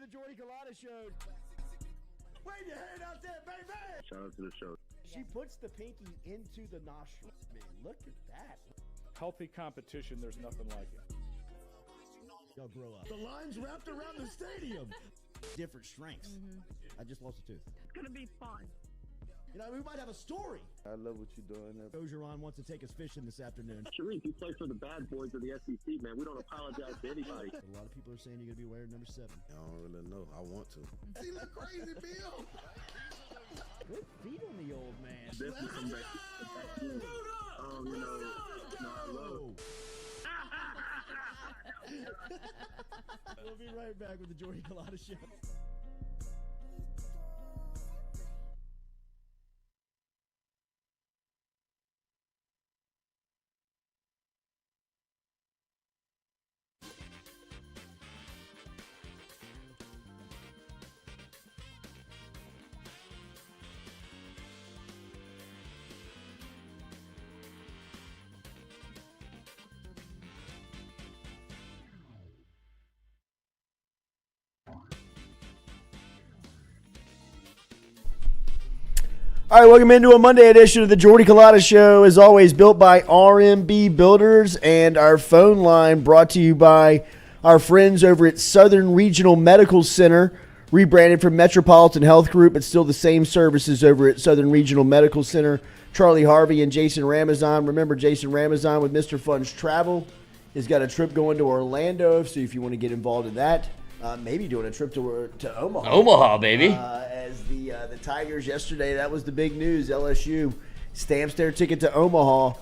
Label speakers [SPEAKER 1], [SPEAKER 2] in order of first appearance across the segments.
[SPEAKER 1] the Jordy Culotta Show. Wave your hand out there, baby!
[SPEAKER 2] Shout out to the show.
[SPEAKER 1] She puts the pinky into the nostril. Man, look at that.
[SPEAKER 3] Healthy competition, there's nothing like it.
[SPEAKER 1] Y'all grow up. The line's wrapped around the stadium. Different strengths. I just lost a tooth.
[SPEAKER 4] It's going to be fun.
[SPEAKER 1] You know, we might have a story.
[SPEAKER 2] I love what you're doing.
[SPEAKER 1] Ogeron wants to take us fishing this afternoon.
[SPEAKER 2] Sharif, you play for the bad boys of the SEC, man. We don't apologize to anybody.
[SPEAKER 1] A lot of people are saying you're going to be wearing number 7.
[SPEAKER 2] I don't really know. I want to.
[SPEAKER 1] He look crazy, Bill. Good feet on the old man.
[SPEAKER 2] Definitely come back. You know, I love.
[SPEAKER 1] We'll be right back with the Jordy Culotta Show. All right, welcome into a Monday edition of the Jordy Culotta Show, as always, built by RMB Builders, and our phone line brought to you by our friends over at Southern Regional Medical Center, rebranded from Metropolitan Health Group, but still the same services over at Southern Regional Medical Center. Charlie Harvey and Jason Ramazan. Remember, Jason Ramazan with Mr. Fun's Travel has got a trip going to Orlando, so if you want to get involved in that, maybe doing a trip to Omaha.
[SPEAKER 5] Omaha, baby.
[SPEAKER 1] As the Tigers yesterday, that was the big news. LSU stamps their ticket to Omaha,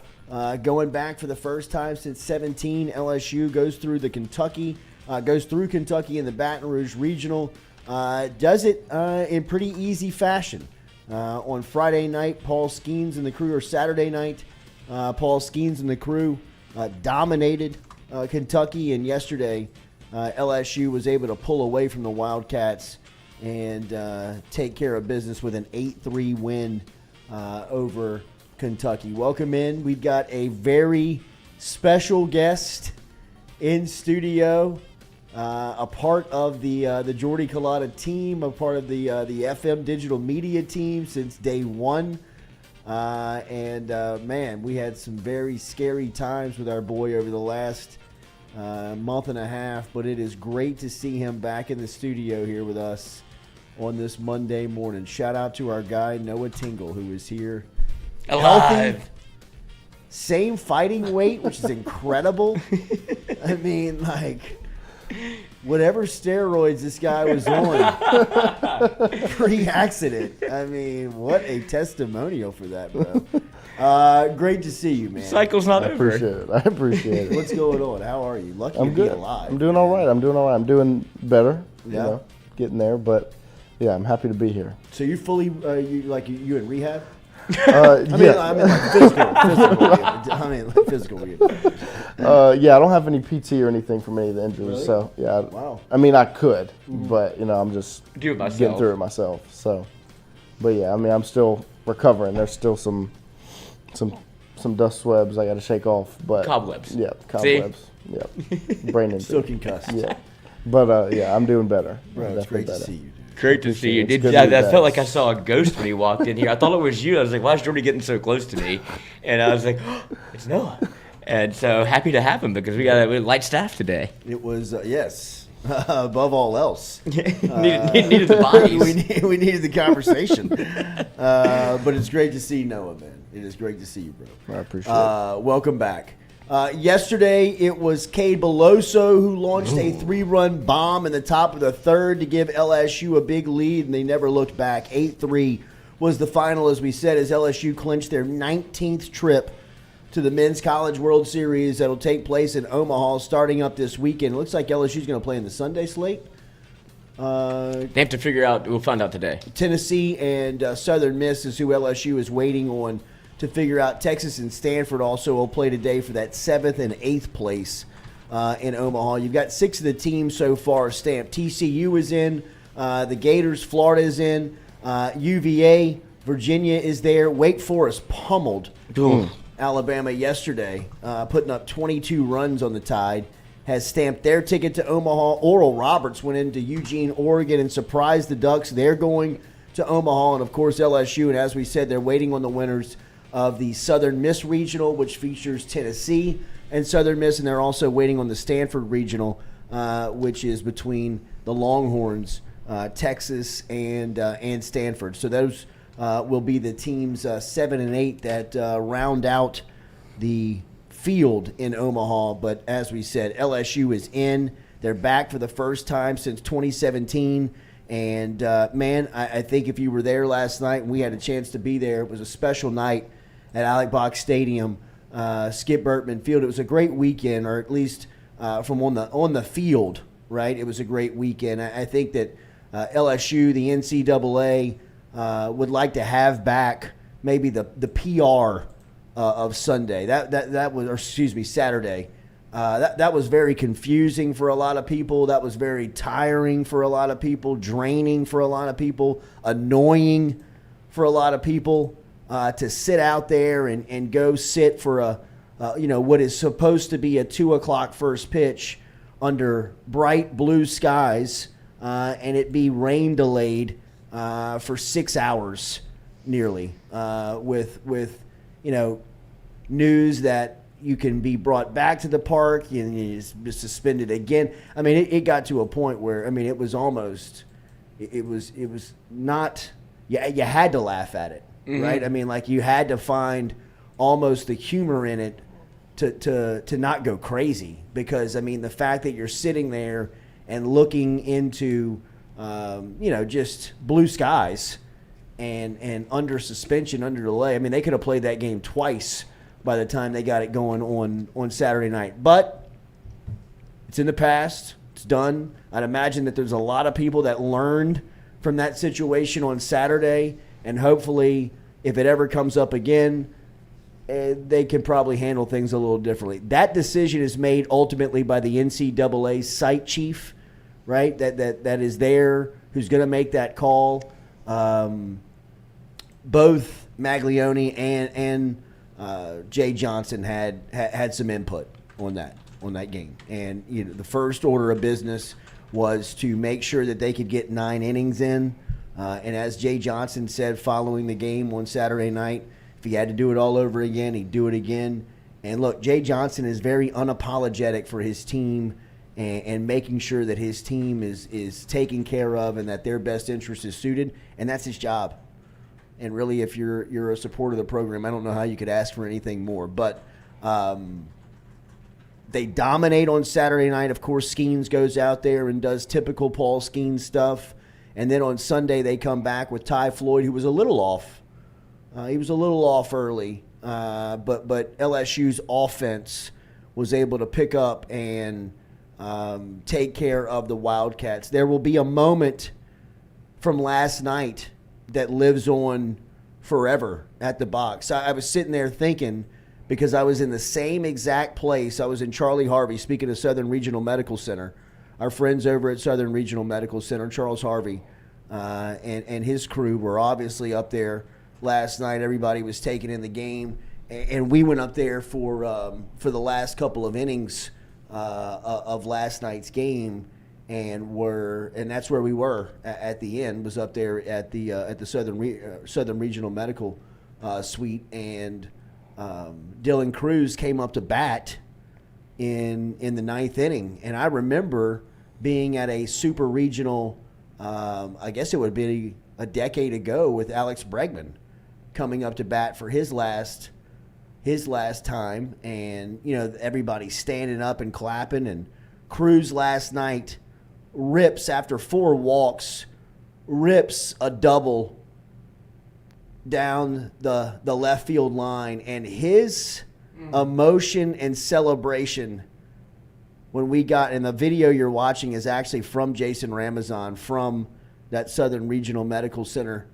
[SPEAKER 1] going back for the first time since 17. LSU goes through Kentucky in the Baton Rouge Regional. Does it in pretty easy fashion. On Friday night, Paul Skeens and the crew, or Saturday night, Paul Skeens and the crew dominated Kentucky, and yesterday LSU was able to pull away from the Wildcats and take care of business with an 8-3 win over Kentucky. Welcome in. We've got a very special guest in studio, a part of the Jordy Culotta team, a part of the FM digital media team since day one. Man, we had some very scary times with our boy over the last month and a half, but it is great to see him back in the studio here with us on this Monday morning. Shout out to our guy Noah Tingle, who is here
[SPEAKER 5] Alive.
[SPEAKER 1] healthy, same fighting weight, which is incredible. I mean, like, whatever steroids this guy was on pre-accident. I mean, what a testimonial for that, bro. Great to see you, man.
[SPEAKER 5] Cycle's not over.
[SPEAKER 2] I appreciate it.
[SPEAKER 1] What's going on? How are you? Lucky
[SPEAKER 2] I'm
[SPEAKER 1] to
[SPEAKER 2] good.
[SPEAKER 1] be alive.
[SPEAKER 2] I'm doing all right. I'm doing better.
[SPEAKER 1] Yeah.
[SPEAKER 2] You know, getting there, but yeah, I'm happy to be here.
[SPEAKER 1] So you're fully, you in rehab?
[SPEAKER 2] Yeah.
[SPEAKER 1] I mean, like physical rehab.
[SPEAKER 2] Yeah, I don't have any PT or anything from any of the injuries,
[SPEAKER 1] Really?
[SPEAKER 2] so yeah.
[SPEAKER 1] Wow.
[SPEAKER 2] I mean, I could, but I'm just
[SPEAKER 5] Do it myself.
[SPEAKER 2] getting through it myself. So, but yeah, I mean, I'm still recovering. There's still some dust swabs I got to shake off, but
[SPEAKER 5] Cobwebs.
[SPEAKER 2] Yeah, cobwebs. Yeah, brain injury.
[SPEAKER 1] Still concussed.
[SPEAKER 2] Yeah, but yeah, I'm doing better.
[SPEAKER 1] Bro, it's
[SPEAKER 2] Definitely
[SPEAKER 1] great to
[SPEAKER 2] better.
[SPEAKER 1] see you, dude.
[SPEAKER 5] Great to see you.
[SPEAKER 2] It's good to
[SPEAKER 5] I
[SPEAKER 2] be back.
[SPEAKER 5] felt like I saw a ghost when he walked in here. I thought it was you. I was like, why is Jordy getting so close to me? And I was like, oh, it's Noah. And so happy to have him because we got a light staff today.
[SPEAKER 1] It was, yes, above all else.
[SPEAKER 5] needed the bodies.
[SPEAKER 1] we needed the conversation. But it's great to see Noah, man. It is great to see you, bro.
[SPEAKER 2] I appreciate it.
[SPEAKER 1] Welcome back. Yesterday, it was Cade Beloso who launched a 3-run bomb in the top of the third to give LSU a big lead, and they never looked back. 8-3 was the final, as we said, as LSU clinched their 19th trip to the Men's College World Series that'll take place in Omaha starting up this weekend. It looks like LSU's going to play in the Sunday slate.
[SPEAKER 5] They have to figure out. We'll find out today.
[SPEAKER 1] Tennessee and Southern Miss is who LSU is waiting on to figure out. Texas and Stanford also will play today for that 7th and 8th place in Omaha. You've got 6 of the teams so far stamped. TCU is in. The Gators, Florida is in. UVA, Virginia is there. Wake Forest pummeled Alabama yesterday, putting up 22 runs on the Tide. has stamped their ticket to Omaha. Oral Roberts went into Eugene, Oregon, and surprised the Ducks. They're going to Omaha, and of course LSU. And as we said, they're waiting on the winners of the Southern Miss Regional, which features Tennessee and Southern Miss, and they're also waiting on the Stanford Regional, which is between the Longhorns, Texas, and Stanford. So those will be the teams 7 and 8 that round out the field in Omaha. But as we said, LSU is in. They're back for the first time since 2017. And, man, I think if you were there last night and we had a chance to be there, it was a special night at Alec Box Stadium, Skip Bertman Field. It was a great weekend, or at least from on the field, right? It was a great weekend. I think that LSU, the NCAA, would like to have back maybe the PR of Sunday. That was, or excuse me, Saturday. That was very confusing for a lot of people. That was very tiring for a lot of people, draining for a lot of people, annoying for a lot of people. To sit out there and go sit for what is supposed to be a 2 o'clock first pitch under bright blue skies, and it be rain delayed for 6 hours nearly, with news that you can be brought back to the park and you're suspended again. I mean, it got to a point where, I mean, it was almost, it was not, you had to laugh at it. Mm-hmm. Right? I mean, like, you had to find almost the humor in it to not go crazy, because, I mean, the fact that you're sitting there and looking into, just blue skies and under suspension, under delay. I mean, they could have played that game twice by the time they got it going on Saturday night. But it's in the past. It's done. I'd imagine that there's a lot of people that learned from that situation on Saturday. And hopefully, if it ever comes up again, they can probably handle things a little differently. That decision is made ultimately by the NCAA site chief, right? That is there, who's going to make that call. Both Maglione and Jay Johnson had some input on that game. And the first order of business was to make sure that they could get 9 innings in. And as Jay Johnson said following the game on Saturday night, if he had to do it all over again, he'd do it again. And look, Jay Johnson is very unapologetic for his team and making sure that his team is taken care of and that their best interest is suited, and that's his job. And really, if you're a supporter of the program, I don't know how you could ask for anything more. But they dominate on Saturday night. Of course, Skeens goes out there and does typical Paul Skeens stuff. And then on Sunday, they come back with Ty Floyd, who was a little off. He was a little off early, but LSU's offense was able to pick up and take care of the Wildcats. There will be a moment from last night that lives on forever at the box. I was sitting there thinking, because I was in the same exact place. I was in Charlie Harvey, speaking of Southern Regional Medical Center. Our friends over at Southern Regional Medical Center, Charles Harvey, and his crew were obviously up there last night. Everybody was taking in the game, and we went up there for the last couple of innings of last night's game, and that's where we were at the end. Was up there at the Southern Regional Medical suite, and Dylan Cruz came up to bat in the 9th inning, and I remember being at a super regional, I guess it would be a decade ago, with Alex Bregman coming up to bat for his last time, and everybody standing up and clapping. And Cruz last night rips, after 4 walks, rips a double down the left field line, and his emotion and celebration when we got, and the video you're watching is actually from Jason Ramazan from that Southern Regional Medical Center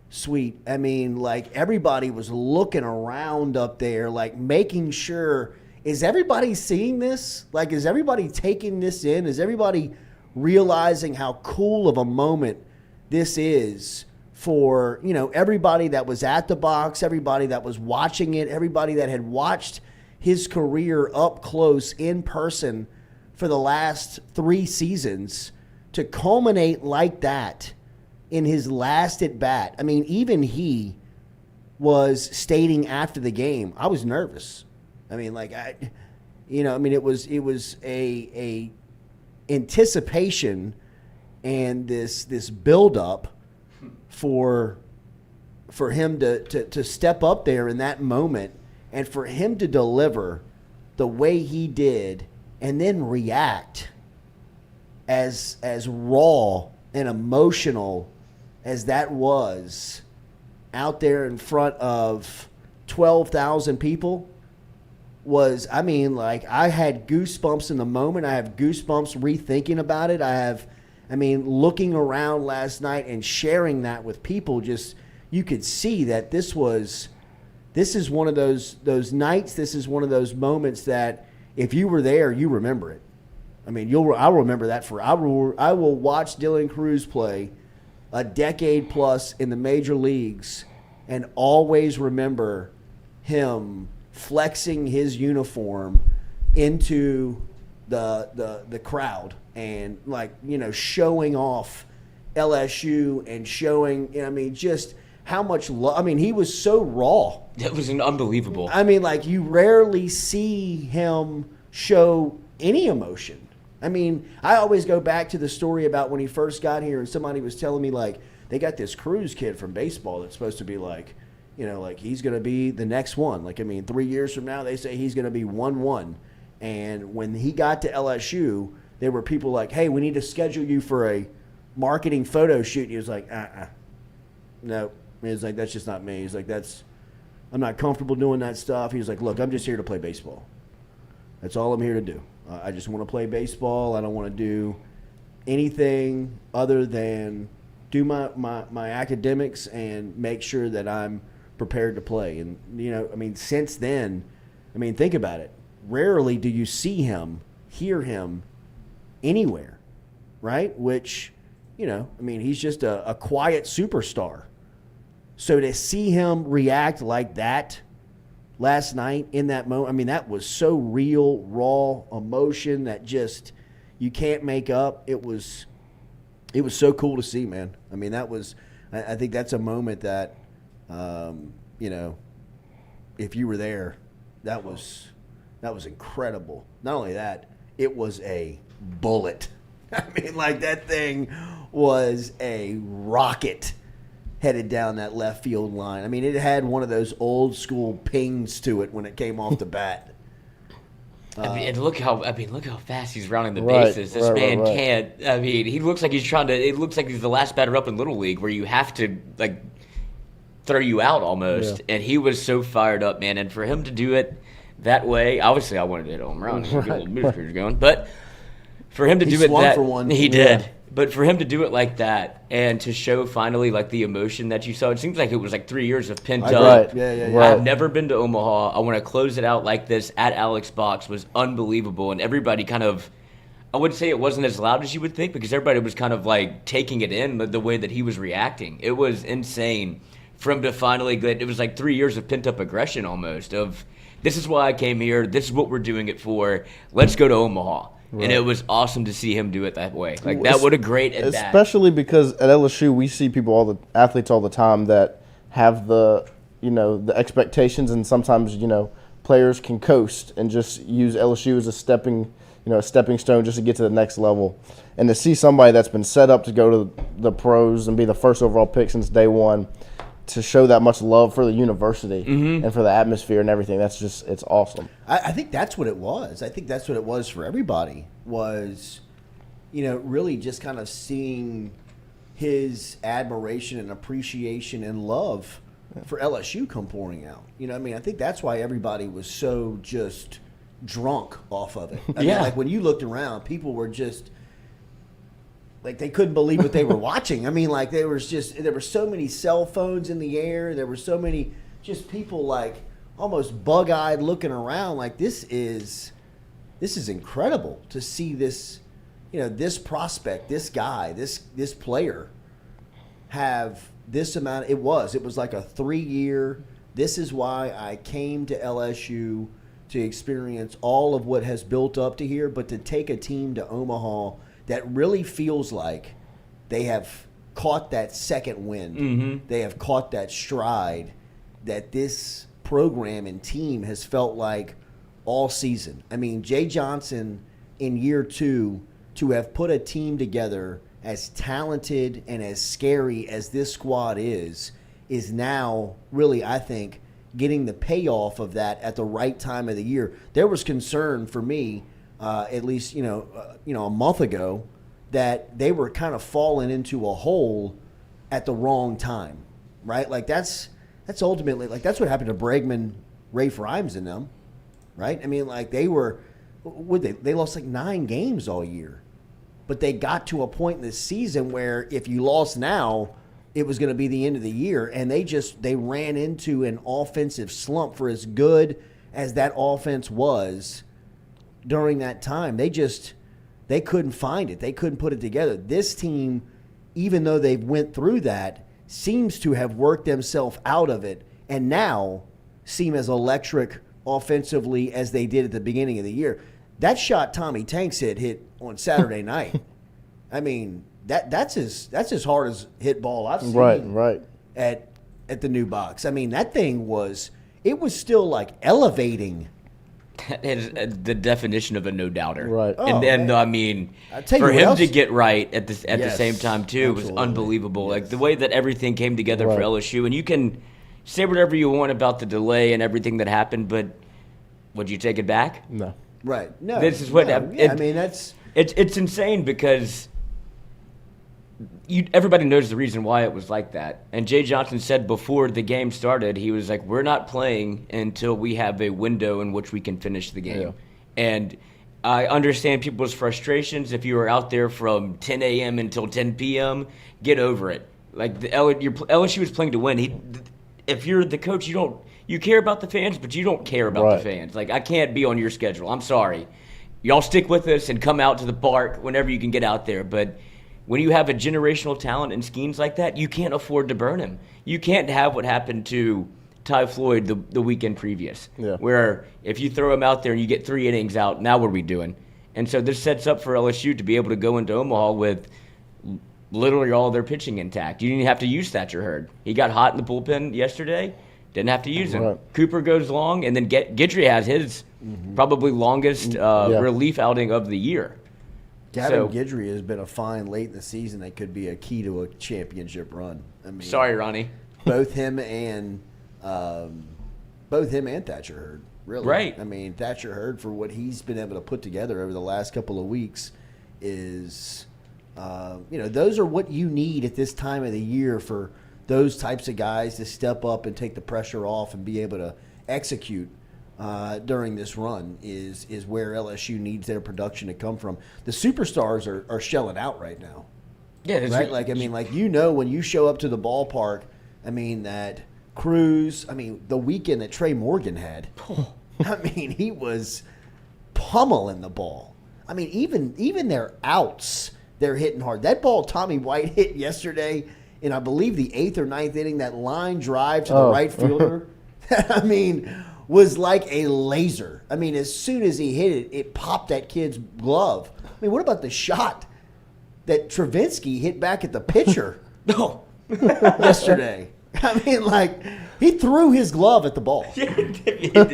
[SPEAKER 1] suite. I mean, like, everybody was looking around up there, like, making sure, is everybody seeing this? Like, is everybody taking this in? Is everybody realizing how cool of a moment this is for, everybody that was at the box, everybody that was watching it, everybody that had watched his career up close in person for the last 3 seasons to culminate like that in his last at bat. I mean, even he was stating after the game, I was nervous. I mean, like it was a anticipation and this build up for him to step up there in that moment and for him to deliver the way he did and then react as raw and emotional as that was out there in front of 12,000 people was, I mean, like, I had goosebumps in the moment. I have goosebumps rethinking about it. Looking around last night and sharing that with people, just, you could see that this is one of those nights, this is one of those moments that if you were there, you remember it. I mean, I'll remember that I will watch Dylan Cruz play a decade plus in the major leagues and always remember him flexing his uniform into the crowd and, like, you know, showing off LSU and showing, I mean, just how much love. I mean, he was so raw.
[SPEAKER 5] That was unbelievable.
[SPEAKER 1] I mean, like, you rarely see him show any emotion. I mean, I always go back to the story about when he first got here and somebody was telling me, like, they got this Cruz kid from baseball that's supposed to be like, you know, like, he's going to be the next one. Like, I mean, 3 years from now, they say he's going to be 1-1. And when he got to LSU, there were people like, hey, we need to schedule you for a marketing photo shoot. And he was like, no. He was like, that's just not me. He's like, I'm not comfortable doing that stuff. He was like, look, I'm just here to play baseball. That's all I'm here to do. I just want to play baseball. I don't want to do anything other than do my academics and make sure that I'm prepared to play. And, you know, I mean, since then, I mean, think about it. Rarely do you see him, hear him anywhere, right? Which, you know, I mean, he's just a quiet superstar. So to see him react like that last night in that moment, I mean, that was so real, raw emotion that just you can't make up. It was so cool to see, man. I mean, I think that's a moment that, you know, if you were there, that was incredible. Not only that, it was a bullet. I mean, like, that thing was a rocket headed down that left field line. I mean, it had one of those old school pings to it when it came off the bat.
[SPEAKER 5] And look how fast he's rounding the bases. This man can't. I mean, he looks like he's trying to. It looks like he's the last batter up in Little League, where you have to, like, throw you out almost. Yeah. And he was so fired up, man. And for him to do it that way, obviously I wanted to hit a home run, get a little booster going. But for him to do it that,
[SPEAKER 1] for one.
[SPEAKER 5] He did. Yeah. But for him to do it like that and to show finally, like, the emotion that you saw, it seems like it was like 3 years of pent up.
[SPEAKER 2] Right.
[SPEAKER 1] Yeah.
[SPEAKER 5] I've never been to Omaha. I want to close it out like this at Alex Box was unbelievable. And everybody kind of, I would say it wasn't as loud as you would think because everybody was kind of like taking it in the way that he was reacting. It was insane for him to finally get, it was like 3 years of pent up aggression almost of, this is why I came here. This is what we're doing it for. Let's go to Omaha. Right. And it was awesome to see him do it that way. Like, that what a great at bat.
[SPEAKER 2] Especially because at LSU we see people, athletes all the time that have the expectations, and sometimes, you know, players can coast and just use LSU as a stepping stone just to get to the next level. And to see somebody that's been set up to go to the pros and be the first overall pick since day one, to show that much love for the university and for the atmosphere and everything, it's awesome.
[SPEAKER 1] I think that's what it was. I think that's what it was for everybody was, you know, really just kind of seeing his admiration and appreciation and love for LSU come pouring out. You know what I mean? I think that's why everybody was so just drunk off of it. I mean, like, when you looked around, people were just – like, they couldn't believe what they were watching. I mean, like, there were so many cell phones in the air. There were so many just people, like, almost bug-eyed looking around. Like, this is incredible to see this, you know, this prospect, this guy, this player have this amount. It was like a 3-year, this is why I came to LSU to experience all of what has built up to here, but to take a team to Omaha that really feels like they have caught that second wind.
[SPEAKER 5] Mm-hmm.
[SPEAKER 1] They have caught that stride that this program and team has felt like all season. I mean, Jay Johnson in year 2 to have put a team together as talented and as scary as this squad is now really, I think, getting the payoff of that at the right time of the year. There was concern for me, at least a month ago, that they were kind of falling into a hole at the wrong time, right? Like that's ultimately like that's what happened to Bregman, Rafe Rhymes, and them, right? I mean, like they lost like 9 games all year, but they got to a point in this season where if you lost now, it was going to be the end of the year, and they ran into an offensive slump. For as good as that offense was during that time, they couldn't find it. They couldn't put it together. This team, even though they've went through that, seems to have worked themselves out of it, and now seem as electric offensively as they did at the beginning of the year. That shot Tommy Tanks hit on Saturday night. I mean, that's as hard as hit ball I've seen
[SPEAKER 2] right.
[SPEAKER 1] at the new box. I mean, that thing was still like elevating.
[SPEAKER 5] That is the definition of a no-doubter.
[SPEAKER 2] Right.
[SPEAKER 5] And I mean, for him to get right at the same time, too, was unbelievable.
[SPEAKER 1] Yes.
[SPEAKER 5] Like, the way that everything came together for LSU. And you can say whatever you want about the delay and everything that happened, but would you take it back?
[SPEAKER 2] No.
[SPEAKER 1] Right. No.
[SPEAKER 5] This is what...
[SPEAKER 1] I mean, that's...
[SPEAKER 5] It's insane because... everybody knows the reason why it was like that. And Jay Johnson said before the game started, he was like, we're not playing until we have a window in which we can finish the game. Yeah. And I understand people's frustrations. If you were out there from 10 a.m. until 10 p.m., get over it. Like LSU was playing to win. If you're the coach, you care about the fans, but you don't care about the fans. Like, I can't be on your schedule. I'm sorry. Y'all stick with us and come out to the park whenever you can get out there. But when you have a generational talent and schemes like that, you can't afford to burn him. You can't have what happened to Ty Floyd the weekend previous, where if you throw him out there and you get 3 innings out, now what are we doing? And so this sets up for LSU to be able to go into Omaha with literally all their pitching intact. You didn't have to use Thatcher Hurd. He got hot in the bullpen yesterday. Didn't have to use him.
[SPEAKER 2] Right.
[SPEAKER 5] Cooper goes long, and then Guidry has his probably longest relief outing of the year.
[SPEAKER 1] Gavin Guidry has been a find late in the season that could be a key to a championship run. I mean,
[SPEAKER 5] sorry, Ronnie.
[SPEAKER 1] Both him and Thatcher Hurd, really.
[SPEAKER 5] Right.
[SPEAKER 1] I mean, Thatcher Hurd, for what he's been able to put together over the last couple of weeks, is those are what you need at this time of the year for those types of guys to step up and take the pressure off and be able to execute. During this run is where LSU needs their production to come from. The superstars are shelling out right now.
[SPEAKER 5] Yeah,
[SPEAKER 1] right. Like when you show up to the ballpark, I mean that Cruz. I mean the weekend that Trey Morgan had. I mean he was pummeling the ball. I mean even their outs, they're hitting hard. That ball Tommy White hit yesterday in I believe the 8th or 9th inning, that line drive to the right fielder. I mean, was like a laser. I mean, as soon as he hit it, it popped that kid's glove. I mean, what about the shot that Travinsky hit back at the pitcher yesterday? I mean, like, he threw his glove at the ball.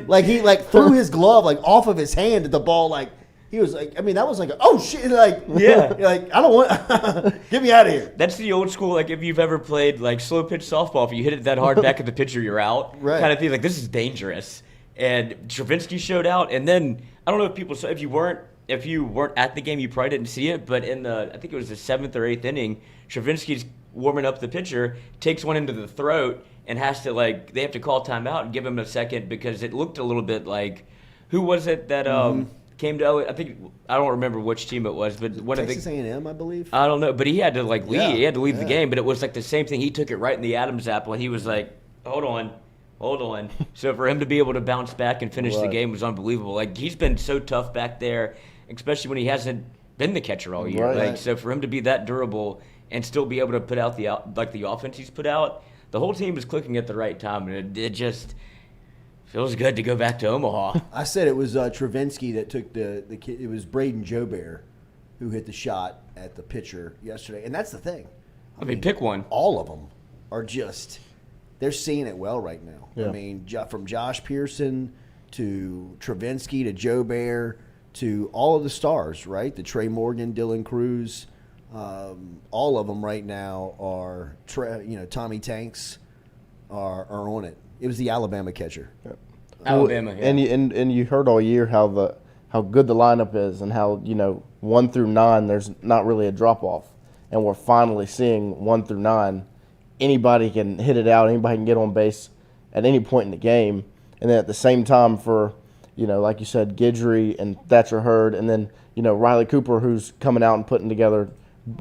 [SPEAKER 1] Like, he, threw his glove, off of his hand at the ball, he was like, I mean, that was like, oh, shit, I don't want, get me out of here.
[SPEAKER 5] That's the old school, if you've ever played, slow pitch softball, if you hit it that hard back at the pitcher, you're out.
[SPEAKER 1] Right.
[SPEAKER 5] Kind of thing, this is dangerous. And Travinsky showed out, and then, I don't know if people saw, if you weren't at the game, you probably didn't see it, but in I think it was the 7th or 8th inning, Travinsky's warming up the pitcher, takes one into the throat, and has to, they have to call timeout and give him a second because it looked a little bit like, who was it that, came to, I don't remember which team it was, but one
[SPEAKER 1] Texas
[SPEAKER 5] of the
[SPEAKER 1] A&M, I believe.
[SPEAKER 5] I don't know, but he had to leave.
[SPEAKER 1] Yeah,
[SPEAKER 5] he had to leave the game, but it was the same thing. He took it right in the Adam's apple, and he was like, "Hold on." So for him to be able to bounce back and finish the game was unbelievable. He's been so tough back there, especially when he hasn't been the catcher all year.
[SPEAKER 2] Right.
[SPEAKER 5] So for him to be that durable and still be able to put out the offense he's put out, the whole team is clicking at the right time, and it just Feels good to go back to Omaha.
[SPEAKER 1] I said it was Travinsky that took the kid. It was Braden Joubert who hit the shot at the pitcher yesterday. And that's the thing.
[SPEAKER 5] I mean, pick one.
[SPEAKER 1] All of them are just – they're seeing it well right now.
[SPEAKER 2] Yeah.
[SPEAKER 1] I mean, from Josh Pearson to Travinsky to Joubert to all of the stars, right? The Trey Morgan, Dylan Cruz, all of them right now are Tommy Tanks are on it. It was the Alabama catcher.
[SPEAKER 2] Yep.
[SPEAKER 5] Alabama, yeah.
[SPEAKER 2] And you heard all year how good the lineup is and how 1 through 9 there's not really a drop off, and we're finally seeing 1 through 9. Anybody can hit it out. Anybody can get on base at any point in the game, and then at the same time for like you said, Guidry and Thatcher Hurd, and then Riley Cooper, who's coming out and putting together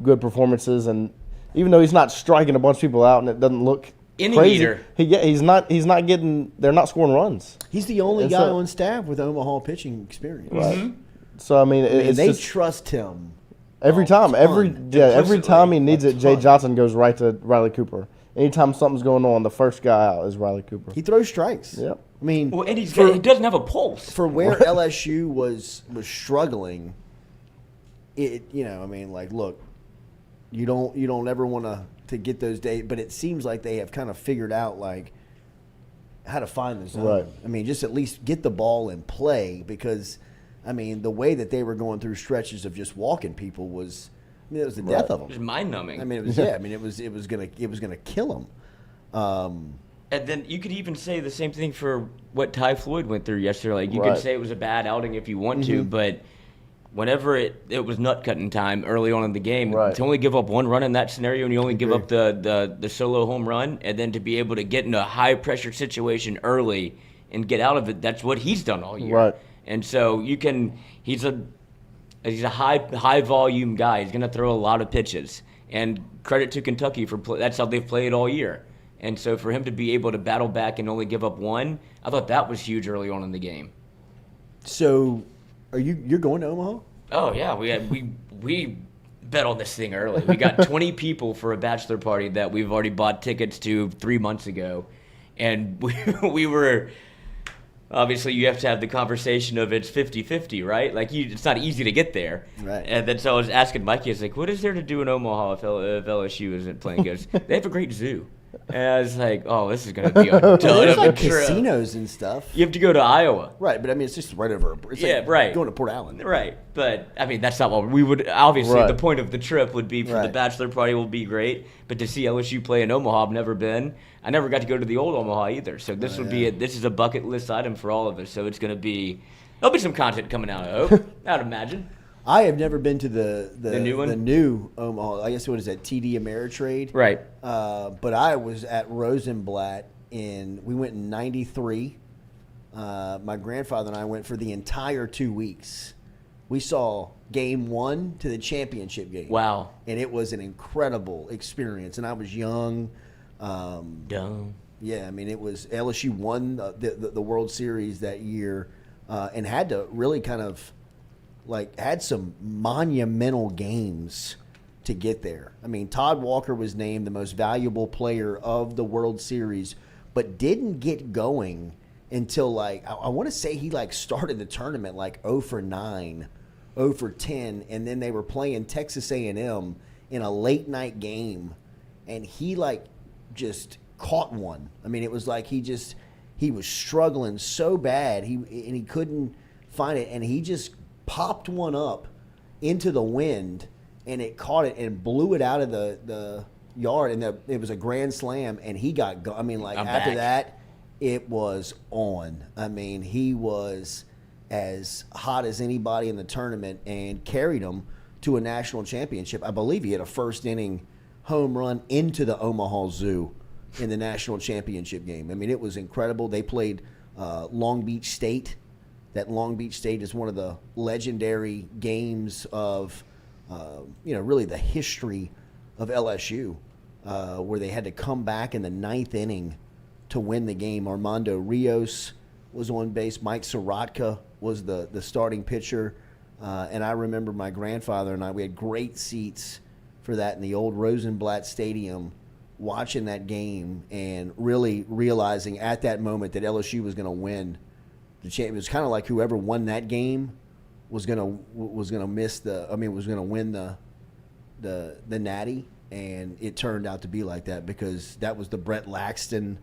[SPEAKER 2] good performances, and even though he's not striking a bunch of people out and it doesn't look crazy, he's not getting. They're not scoring runs.
[SPEAKER 1] He's the only guy on staff with Omaha pitching experience.
[SPEAKER 2] Right. Mm-hmm. So I mean,
[SPEAKER 1] they trust him
[SPEAKER 2] every time. Every time he needs it, Jay Johnson goes right to Riley Cooper. Anytime something's going on, the first guy out is Riley Cooper.
[SPEAKER 1] He throws strikes.
[SPEAKER 2] Yep.
[SPEAKER 1] I mean,
[SPEAKER 5] and he doesn't have a pulse.
[SPEAKER 1] For where LSU was struggling, look, you don't ever want to get those days, but it seems like they have kind of figured out how to find the zone.
[SPEAKER 2] Right.
[SPEAKER 1] I mean, just at least get the ball in play, because the way that they were going through stretches of just walking people was, it was the death of them.
[SPEAKER 5] It was mind numbing.
[SPEAKER 1] It was it was gonna kill them.
[SPEAKER 5] And then you could even say the same thing for what Ty Floyd went through yesterday. Like, you could say it was a bad outing if you want to, but whenever it was nut cutting time early on in the game, to only give up one run in that scenario, and you only give up the solo home run, and then to be able to get in a high pressure situation early and get out of it, that's what he's done all year.
[SPEAKER 2] Right.
[SPEAKER 5] And so he's a high volume guy. He's going to throw a lot of pitches. And credit to Kentucky that's how they've played all year. And so for him to be able to battle back and only give up one, I thought that was huge early on in the game.
[SPEAKER 1] So, you're going to Omaha?
[SPEAKER 5] Oh yeah, we bet on this thing early. We got 20 people for a bachelor party that we've already bought tickets to 3 months ago, and we were. Obviously, you have to have the conversation of it's 50-50, right? Like, it's not easy to get there.
[SPEAKER 1] Right.
[SPEAKER 5] And then so I was asking Mikey, I was like, what is there to do in Omaha if LSU isn't playing? He goes, they have a great zoo. And I was like, oh, this is going to be a ton
[SPEAKER 1] There's
[SPEAKER 5] of a trip.
[SPEAKER 1] casinos and stuff.
[SPEAKER 5] You have to go to Iowa.
[SPEAKER 1] Right, but it's just right over. It's
[SPEAKER 5] right.
[SPEAKER 1] Going to Port Allen.
[SPEAKER 5] Right, but that's not what we would. Obviously, the point of the trip would be for the bachelor party will be great, but to see LSU play in Omaha, I've never been. I never got to go to the old Omaha either, so this would be this is a bucket list item for all of us. So it's going to be there'll be some content coming out. I hope. I'd imagine.
[SPEAKER 1] I have never been to the
[SPEAKER 5] new one?
[SPEAKER 1] the new Omaha. I guess what is that, TD Ameritrade?
[SPEAKER 5] Right.
[SPEAKER 1] But I was at Rosenblatt we went in '93. My grandfather and I went for the entire 2 weeks. We saw game 1 to the championship game.
[SPEAKER 5] Wow.
[SPEAKER 1] And it was an incredible experience. And I was young.
[SPEAKER 5] Dumb.
[SPEAKER 1] Yeah, it was LSU won the World Series that year, and had to really kind of had some monumental games to get there. Todd Walker was named the most valuable player of the World Series, but didn't get going until I want to say he started the tournament 0 for 9, 0 for 10, and then they were playing Texas A&M in a late night game, and he just caught one. It was he was struggling so bad he couldn't find it, and he just popped one up into the wind, and it caught it and blew it out of the yard, and it was a grand slam, and he got after that it was on. He was as hot as anybody in the tournament and carried them to a national championship. I believe he had a first inning home run into the Omaha Zoo in the national championship game. It was incredible. They played Long Beach State. That Long Beach State is one of the legendary games of, really the history of LSU, where they had to come back in the 9th inning to win the game. Armando Rios was on base. Mike Sorotka was the starting pitcher. And I remember my grandfather and I, we had great seats for that in the old Rosenblatt Stadium watching that game and really realizing at that moment that LSU was going to win the champion. It was kind of like whoever won that game was going to was going to win the Natty, and it turned out to be like that because that was the Brett Laxton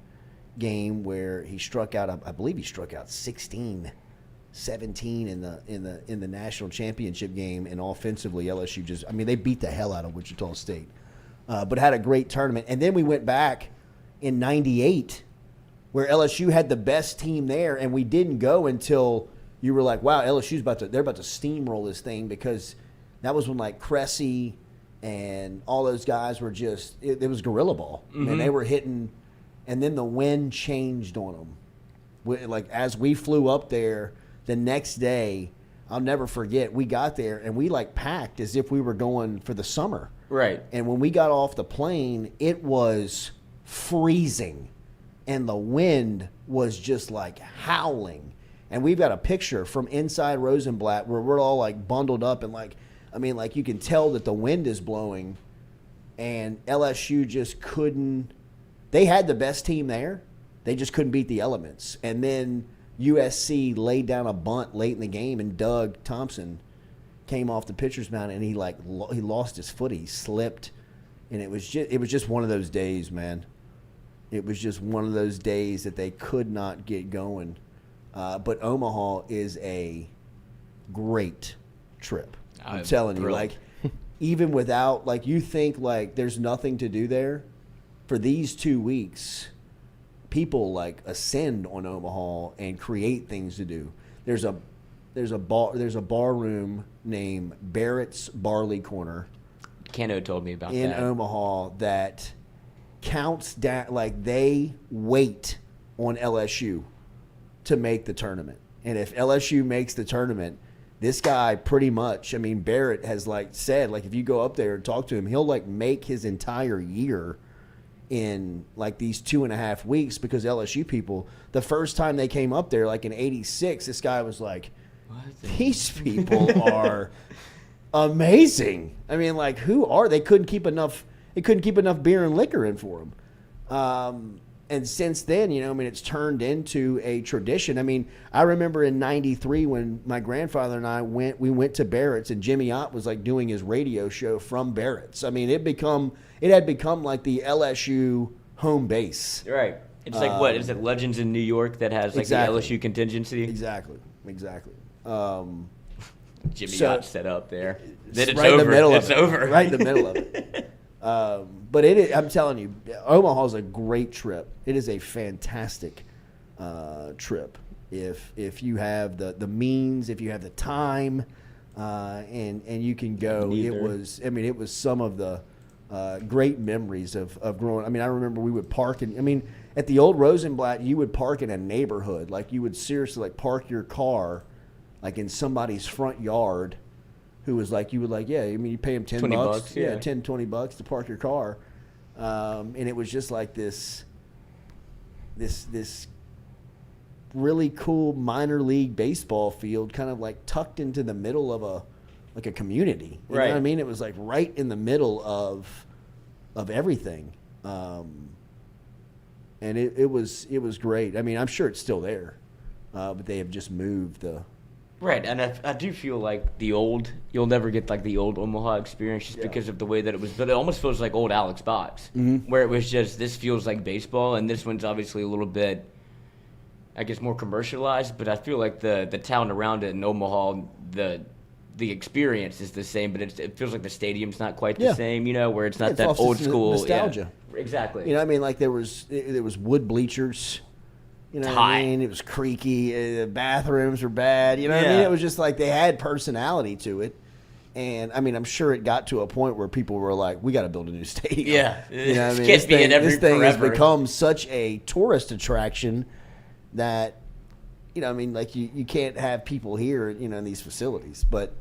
[SPEAKER 1] game where he struck out. I believe he struck out 16. 17 in the national championship game, and offensively LSU they beat the hell out of Wichita State, but had a great tournament. And then we went back in '98 where LSU had the best team there, and we didn't go until you were like, wow, LSU's they're about to steamroll this thing, because that was when like Cressy and all those guys were just it was gorilla ball, and they were hitting, and then the wind changed on them. Like as we flew up there. The next day, I'll never forget, we got there and we like packed as if we were going for the summer.
[SPEAKER 5] Right.
[SPEAKER 1] And when we got off the plane, it was freezing and the wind was just like howling. And we've got a picture from inside Rosenblatt where we're all like bundled up and like you can tell that the wind is blowing, and LSU just couldn't. They had the best team there. They just couldn't beat the elements. And then USC laid down a bunt late in the game, and Doug Thompson came off the pitcher's mound, and he lost his foot. He slipped, and it was just one of those days, man. It was just one of those days that they could not get going. But Omaha is a great trip. I'm telling you, like even without you think like there's nothing to do there, for these 2 weeks. People like ascend on Omaha and create things to do. There's a bar room named Barrett's Barley Corner.
[SPEAKER 5] Kano told me about
[SPEAKER 1] in
[SPEAKER 5] that.
[SPEAKER 1] Omaha that counts down, like they wait on LSU to make the tournament. And if LSU makes the tournament, this guy pretty much, Barrett has said, if you go up there and talk to him, he'll make his entire year in these 2.5 weeks, because LSU people, the first time they came up there, in '86, this guy was like, these people are amazing. Who are they? Couldn't keep enough beer and liquor in for them. And since then, it's turned into a tradition. I remember in '93 when my grandfather and I went to Barrett's, and Jimmy Ott was doing his radio show from Barrett's. It had become like the LSU home base.
[SPEAKER 5] Right. It's what is it? Legends in New York that has
[SPEAKER 1] exactly.
[SPEAKER 5] the LSU contingency.
[SPEAKER 1] Exactly.
[SPEAKER 5] Jimmy Ott set up there. Then it's
[SPEAKER 1] right
[SPEAKER 5] over.
[SPEAKER 1] In the middle
[SPEAKER 5] it's
[SPEAKER 1] of it.
[SPEAKER 5] over.
[SPEAKER 1] Right in the middle of it. But I'm telling you, Omaha's a great trip. It is a fantastic trip if you have the means, if you have the time, and you can go.
[SPEAKER 5] Neither.
[SPEAKER 1] It was some of the great memories of growing. I remember we would park at the old Rosenblatt, you would park in a neighborhood. You would seriously park your car in somebody's front yard. Who was you would you pay him $10
[SPEAKER 5] bucks, yeah.
[SPEAKER 1] $10-$20 to park your car, and it was just this really cool minor league baseball field, kind of tucked into the middle of a community. You know what I mean? It was right in the middle of everything, and it was great. I'm sure it's still there, but they have just moved the.
[SPEAKER 5] Right, and I do feel like you'll never get the old Omaha experience just because of the way that it was built. It almost feels like old Alex Box, where it was just, this feels like baseball, and this one's obviously a little bit, I guess, more commercialized, but I feel like the town around it in Omaha, the experience is the same, but it feels like the stadium's not quite the same, where it's not that old school
[SPEAKER 1] nostalgia.
[SPEAKER 5] Yeah, exactly.
[SPEAKER 1] There was wood bleachers. It was creaky. The bathrooms were bad. It was just they had personality to it. And I'm sure it got to a point where people were like, "We got to build a new stadium."
[SPEAKER 5] Yeah,
[SPEAKER 1] This thing has become such a tourist attraction that, you can't have people here, in these facilities. But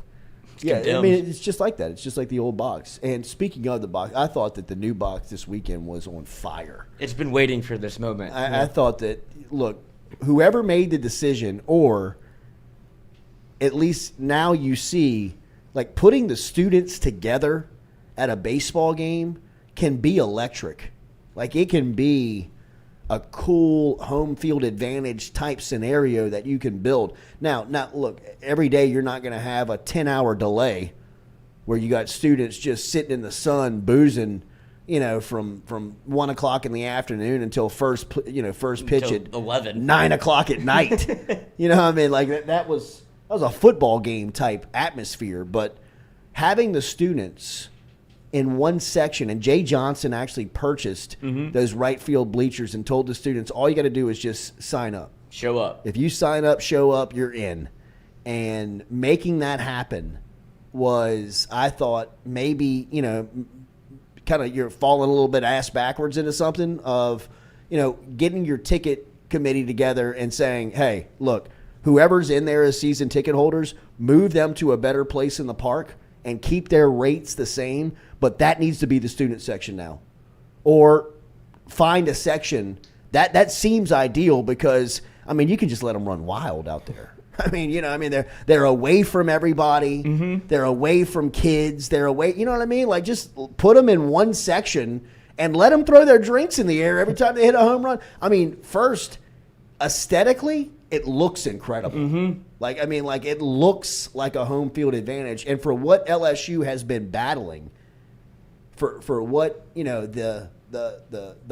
[SPEAKER 1] it's just like that. It's just like the old box. And speaking of the box, I thought that the new box this weekend was on fire.
[SPEAKER 5] It's been waiting for this moment.
[SPEAKER 1] I thought that, look, whoever made the decision, or at least now you see, putting the students together at a baseball game can be electric. Like, it can be a cool home field advantage type scenario that you can build. Now, look, every day you're not going to have a 10-hour delay where you got students just sitting in the sun boozing, from 1 o'clock in the afternoon until first pitch at
[SPEAKER 5] 11,
[SPEAKER 1] 9 o'clock at night. You know what I mean? Like that was a football game type atmosphere. But having the students in one section, and Jay Johnson actually purchased those right field bleachers and told the students, all you got to do is just sign up.
[SPEAKER 5] Show up.
[SPEAKER 1] If you sign up, show up, you're in. And making that happen was, I thought, maybe, kind of you're falling a little bit ass backwards into something of, getting your ticket committee together and saying, hey, look, whoever's in there as season ticket holders, move them to a better place in the park and keep their rates the same, but that needs to be the student section now. Or find a section. That seems ideal because, you can just let them run wild out there. They're away from everybody. Mm-hmm. They're away from kids. They're away, you know what I mean? Like, just put them in one section and let them throw their drinks in the air every time they hit a home run. First, aesthetically, it looks incredible. Mm-hmm. It looks like a home field advantage. And for what LSU has been battling, for what, the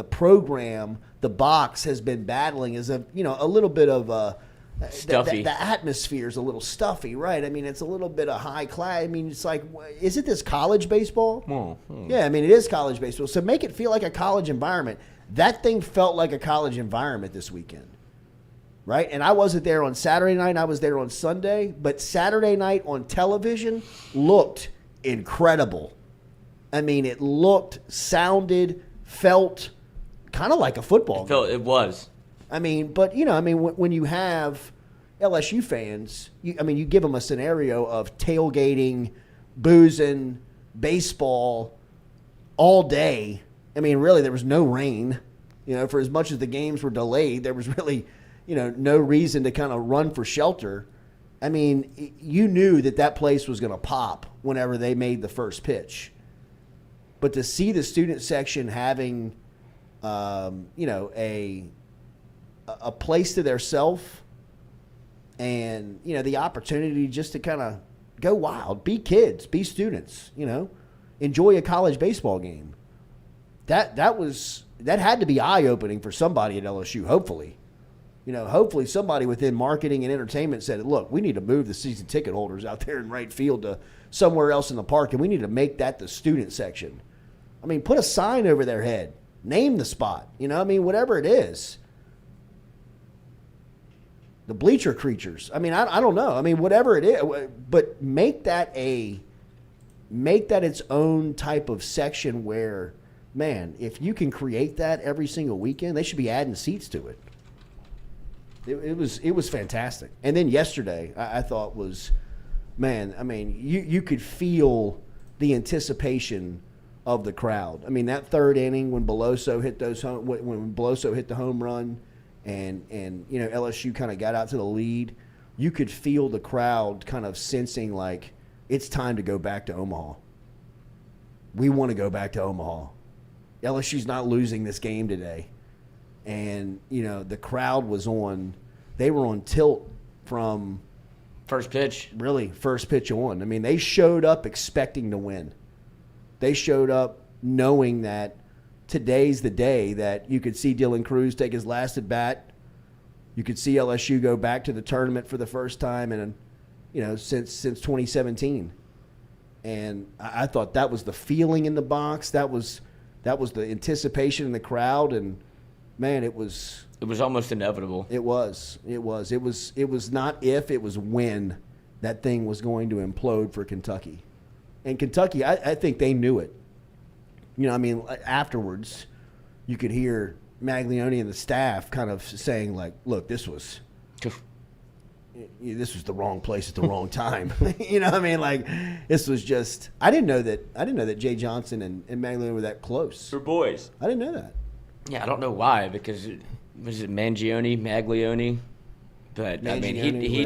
[SPEAKER 1] program, the box has been battling is a little bit of
[SPEAKER 5] stuffy.
[SPEAKER 1] The atmosphere is a little stuffy, right? It's a little bit of high class. It's like, is it this college baseball? Yeah, it is college baseball. So make it feel like a college environment. That thing felt like a college environment this weekend, right? And I wasn't there on Saturday night. I was there on Sunday. But Saturday night on television looked incredible. It looked, sounded, felt kind of like a football game.
[SPEAKER 5] It was.
[SPEAKER 1] But, when you have LSU fans, you give them a scenario of tailgating, boozing, baseball all day. Really, there was no rain. For as much as the games were delayed, there was really, no reason to kind of run for shelter. You knew that place was going to pop whenever they made the first pitch. But to see the student section having, a place to their self and, the opportunity just to kind of go wild, be kids, be students, enjoy a college baseball game. That had to be eye-opening for somebody at LSU, hopefully. Hopefully somebody within marketing and entertainment said, look, we need to move the season ticket holders out there in right field to somewhere else in the park, and we need to make that the student section. Put a sign over their head. Name the spot. Whatever it is. The bleacher creatures. I don't know. Whatever it is. But make that its own type of section where, man, if you can create that every single weekend, they should be adding seats to it. It was fantastic. And then yesterday, I thought was, man, you could feel the anticipation of the crowd. That third inning when Beloso hit the home run and LSU kind of got out to the lead, you could feel the crowd kind of sensing like it's time to go back to Omaha. We want to go back to Omaha. LSU's not losing this game today. And, the crowd they were on tilt from
[SPEAKER 5] first pitch.
[SPEAKER 1] Really, first pitch on. They showed up expecting to win. They showed up knowing that today's the day that you could see Dylan Cruz take his last at bat. You could see LSU go back to the tournament for the first time since 2017. And I thought that was the feeling in the box. That was the anticipation in the crowd, and man, it was
[SPEAKER 5] almost inevitable.
[SPEAKER 1] It was not if, it was when that thing was going to implode for Kentucky. And Kentucky, I think they knew it. Afterwards, you could hear Maglione and the staff kind of saying, like, look, this was the wrong place at the wrong time. This was just – I didn't know that Jay Johnson and Maglione were that close.
[SPEAKER 5] They're boys.
[SPEAKER 1] I didn't know that.
[SPEAKER 5] Yeah, I don't know why, because was it Maglione? But,
[SPEAKER 1] Mangione,
[SPEAKER 5] he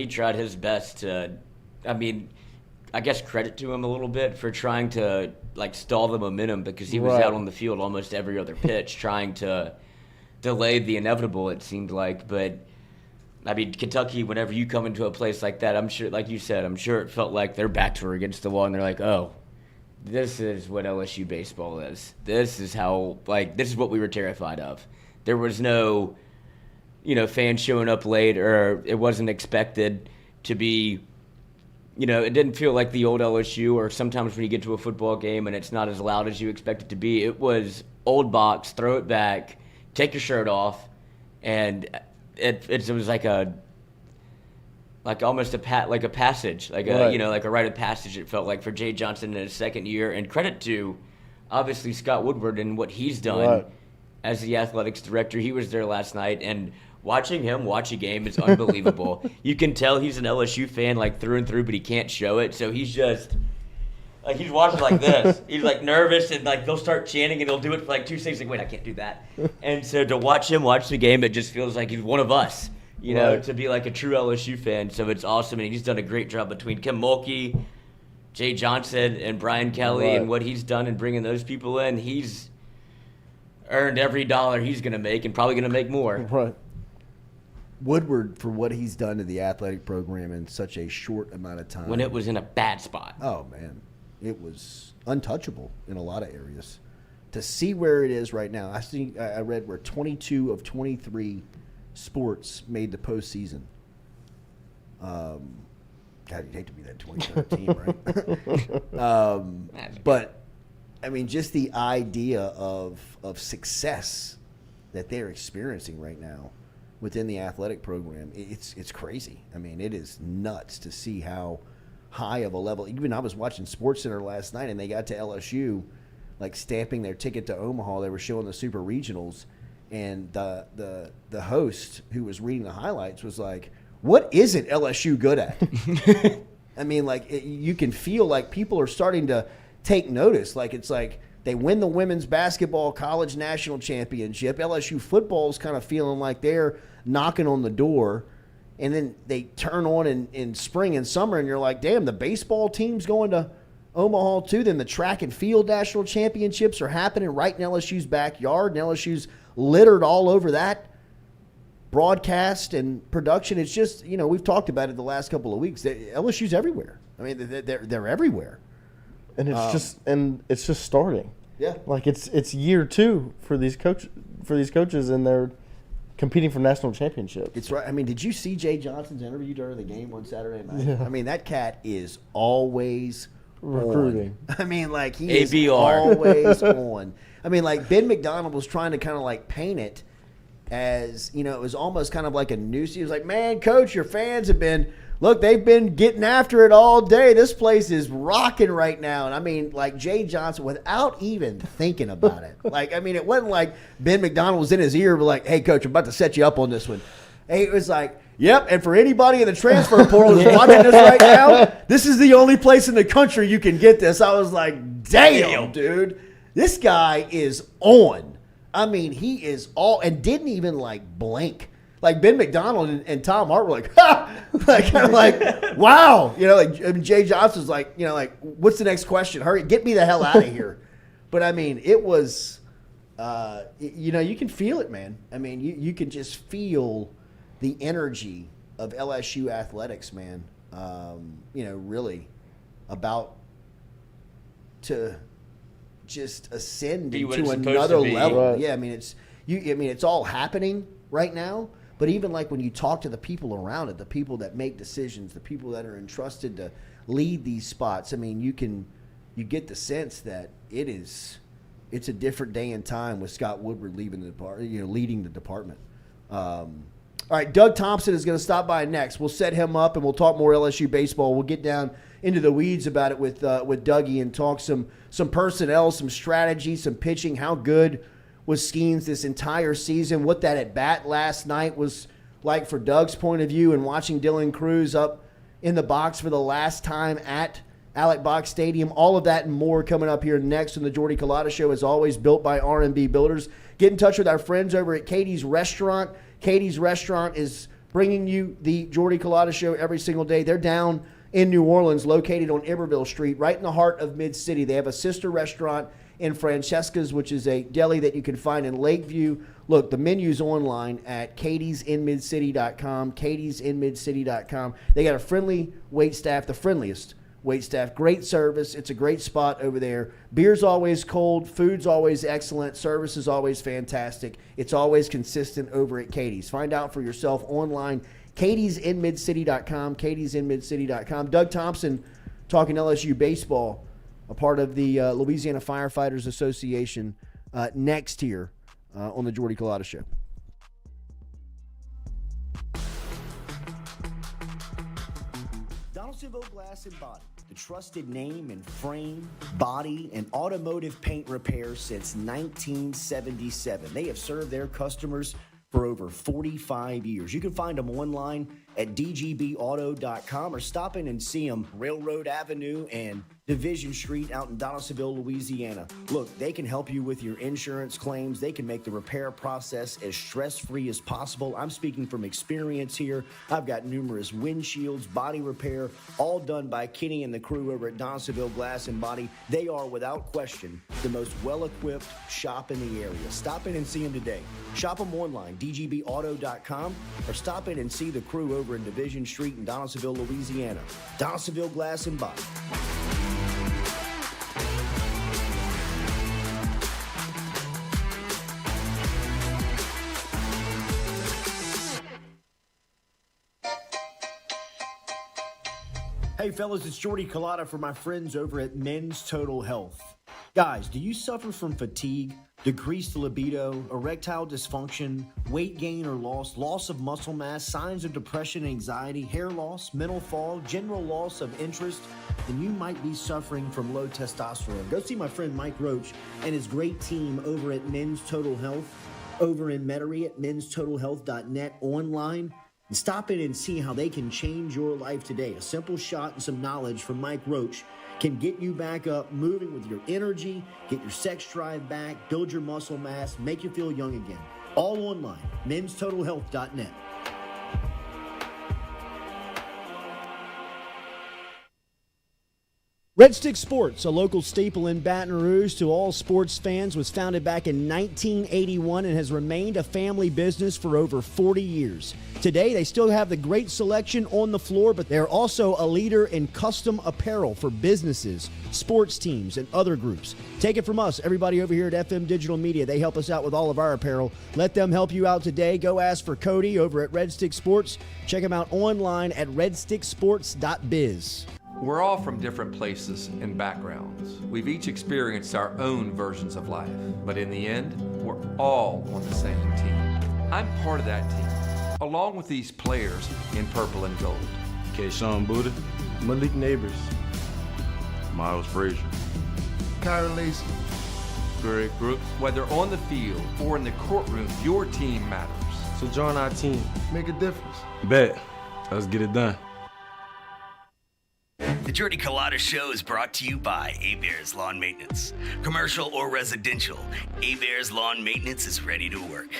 [SPEAKER 5] tried his best to – I guess, credit to him a little bit for trying to like stall the momentum because he was
[SPEAKER 2] Right.
[SPEAKER 5] out on the field almost every other pitch trying to delay the inevitable, it seemed like. But I mean, Kentucky, whenever you come into a place like that, I'm sure, like you said, I'm sure it felt like their backs were against the wall and they're like, oh, this is what LSU baseball is. This is how, like, this is what we were terrified of. There was no, fans showing up late, or it wasn't expected to be, it didn't feel like the old LSU, or sometimes when you get to a football game and it's not as loud as you expect it to be. It was old box, throw it back, take your shirt off, and it was like almost a passage, like a
[SPEAKER 2] Right.
[SPEAKER 5] like a rite of passage. It felt like for Jay Johnson in his second year, and credit to obviously Scott Woodward and what he's done
[SPEAKER 2] Right.
[SPEAKER 5] as the athletics director. He was there last night, and watching him watch a game is unbelievable. You can tell he's an LSU fan like through and through, but he can't show it. So he's just like, he's watching like this. He's like nervous, and like they'll start chanting, and he'll do it for like 2 seconds. Like, wait, I can't do that. And so to watch him watch the game, it just feels like he's one of us.
[SPEAKER 2] Right.
[SPEAKER 5] To be like a true LSU fan. So it's awesome, and he's done a great job between Kim Mulkey, Jay Johnson, and Brian Kelly,
[SPEAKER 2] Right.
[SPEAKER 5] and what he's done in bringing those people in. He's earned every dollar he's going to make, and probably going to make more.
[SPEAKER 2] Right.
[SPEAKER 1] Woodward, for what he's done to the athletic program in such a short amount of time.
[SPEAKER 5] When it was in a bad spot.
[SPEAKER 1] Oh, man. It was untouchable in a lot of areas. To see where it is right now, I read where 22 of 23 sports made the postseason. God, you'd hate to be that 2013, right? But, I mean, just the idea of success that they're experiencing right now within the athletic program, it's crazy. I mean, it is nuts to see how high of a level. Even I was watching SportsCenter last night, and they got to LSU, like stamping their ticket to Omaha. They were showing the super regionals, and the host who was reading the highlights was like, "What isn't LSU good at?" I mean, like you can feel like people are starting to take notice. Like it's like they win the women's basketball college national championship. LSU football is kind of feeling like they're knocking on the door. And then they turn on in spring and summer, and you're like, damn, the baseball team's going to Omaha too. Then the track and field national championships are happening right in LSU's backyard, and LSU's littered all over that broadcast and production. It's just, we've talked about it the last couple of weeks. LSU's everywhere. I mean, they're everywhere.
[SPEAKER 2] And it's just starting.
[SPEAKER 1] Yeah.
[SPEAKER 2] Like it's year 2 for these coaches, and they're competing for national championships.
[SPEAKER 1] It's right. I mean, did you see Jay Johnson's interview during the game on Saturday night?
[SPEAKER 2] Yeah.
[SPEAKER 1] I mean, that cat is always
[SPEAKER 2] Recruiting.
[SPEAKER 1] on. I mean, like he
[SPEAKER 5] ABR.
[SPEAKER 1] is always on. I mean, like Ben McDonald was trying to kind of like paint it as, it was almost kind of like a noose. He was like, man, coach, your fans have been, they've been getting after it all day. This place is rocking right now. And I mean, like Jay Johnson, without even thinking about it. Like, I mean, it wasn't like Ben McDonald was in his ear, but like, hey, coach, I'm about to set you up on this one. Hey, it was like, yep, and for anybody in the transfer portal who's watching this right now, this is the only place in the country you can get this. I was like, damn, dude, this guy is on. I mean, he is all, and didn't even like blink. Like Ben McDonald and Tom Hart were like, ha! Like, kind of like, wow. Jay Johnson's like, what's the next question? Hurry, get me the hell out of here. But I mean, it was, you can feel it, man. I mean, you can just feel the energy of LSU athletics, man. Really about to just ascend
[SPEAKER 5] Be what
[SPEAKER 1] into
[SPEAKER 5] it's supposed
[SPEAKER 1] another
[SPEAKER 5] to be.
[SPEAKER 1] level.
[SPEAKER 2] Right.
[SPEAKER 1] Yeah, I mean, it's all happening right now. But even like when you talk to the people around it, the people that make decisions, the people that are entrusted to lead these spots, I mean, you get the sense that it's a different day and time with Scott Woodward leading the department. All right, Doug Thompson is going to stop by next. We'll set him up and we'll talk more LSU baseball. We'll get down into the weeds about it with Dougie and talk some personnel, some strategy, some pitching. How good was Skeens this entire season? What that at bat last night was like for Doug's point of view, and watching Dylan Cruz up in the box for the last time at Alec Box Stadium. All of that and more coming up here next on the Jordy Culotta Show, as always, built by R&B Builders. Get in touch with our friends over at Katie's Restaurant. Katie's Restaurant is bringing you the Jordy Culotta Show every single day. They're down in New Orleans, located on Iberville Street, right in the heart of Mid-City. They have a sister restaurant in Francesca's, which is a deli that you can find in Lakeview. Look, the menu's online at katiesinmidcity.com, katiesinmidcity.com. They got a friendly wait staff, the friendliest wait staff. Great service. It's a great spot over there. Beer's always cold. Food's always excellent. Service is always fantastic. It's always consistent over at Katie's. Find out for yourself online, katiesinmidcity.com, katiesinmidcity.com. Doug Thompson talking LSU baseball, a part of the Louisiana Firefighters Association, next here on the Jordy Culotta Show. Donaldsonville Glass and Body, the trusted name in frame, body, and automotive paint repair since 1977. They have served their customers for over 45 years. You can find them online at dgbauto.com or stop in and see them Railroad Avenue and Division Street out in Donaldsonville, Louisiana. Look, they can help you with your insurance claims. They can make the repair process as stress-free as possible. I'm speaking from experience here. I've got numerous windshields, body repair, all done by Kenny and the crew over at Donaldsonville Glass and Body. They are, without question, the most well-equipped shop in the area. Stop in and see them today. Shop them online, dgbauto.com, or stop in and see the crew over in Division Street in Donaldsonville, Louisiana. Donaldsonville Glass and Body. Hey fellas, it's Jordy Culotta for my friends over at Men's Total Health. Guys, do you suffer from fatigue, decreased libido, erectile dysfunction, weight gain or loss of muscle mass, signs of depression, anxiety, hair loss, mental fog, general loss of interest? Then you might be suffering from low testosterone. Go see my friend Mike Roach and his great team over at Men's Total Health, over in Metairie at menstotalhealth.net online. And stop in and see how they can change your life today. A simple shot and some knowledge from Mike Roach can get you back up, moving with your energy, get your sex drive back, build your muscle mass, make you feel young again. All online, menstotalhealth.net. Red Stick Sports, a local staple in Baton Rouge to all sports fans, was founded back in 1981 and has remained a family business for over 40 years. Today, they still have the great selection on the floor, but they're also a leader in custom apparel for businesses, sports teams, and other groups. Take it from us, everybody over here at FM Digital Media. They help us out with all of our apparel. Let them help you out today. Go ask for Cody over at Red Stick Sports. Check him out online at redsticksports.biz.
[SPEAKER 4] We're all from different places and backgrounds. We've each experienced our own versions of life, but in the end, we're all on the same team. I'm part of that team, along with these players in purple and gold.
[SPEAKER 6] Kayshawn Buddha, Malik Neighbors, Miles Frazier, Kyron Lacy, Greg Brooks.
[SPEAKER 4] Whether on the field or in the courtroom, your team matters.
[SPEAKER 6] So join our team, make a difference. Bet, let's get it done.
[SPEAKER 7] The Jordy Culotta Show is brought to you by A-Bears Lawn Maintenance. Commercial or residential, A-Bears Lawn Maintenance is ready to work.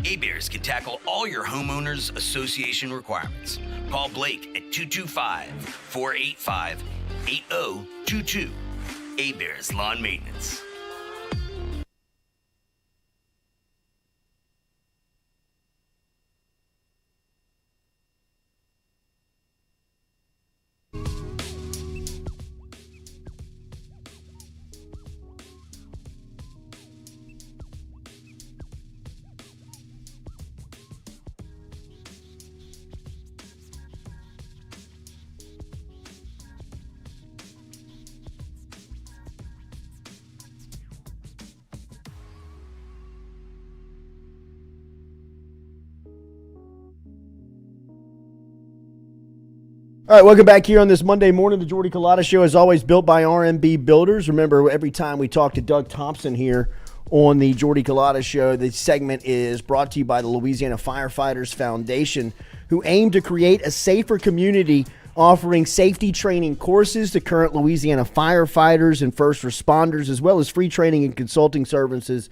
[SPEAKER 7] A-Bears can tackle all your homeowners association requirements. Call Blake at 225-485-8022. A-Bears Lawn Maintenance.
[SPEAKER 1] All right, welcome back here on this Monday morning. The Jordy Culotta Show is always built by RMB Builders. Remember, every time we talk to Doug Thompson here on the Jordy Culotta Show, the segment is brought to you by the Louisiana Firefighters Foundation, who aim to create a safer community, offering safety training courses to current Louisiana firefighters and first responders, as well as free training and consulting services.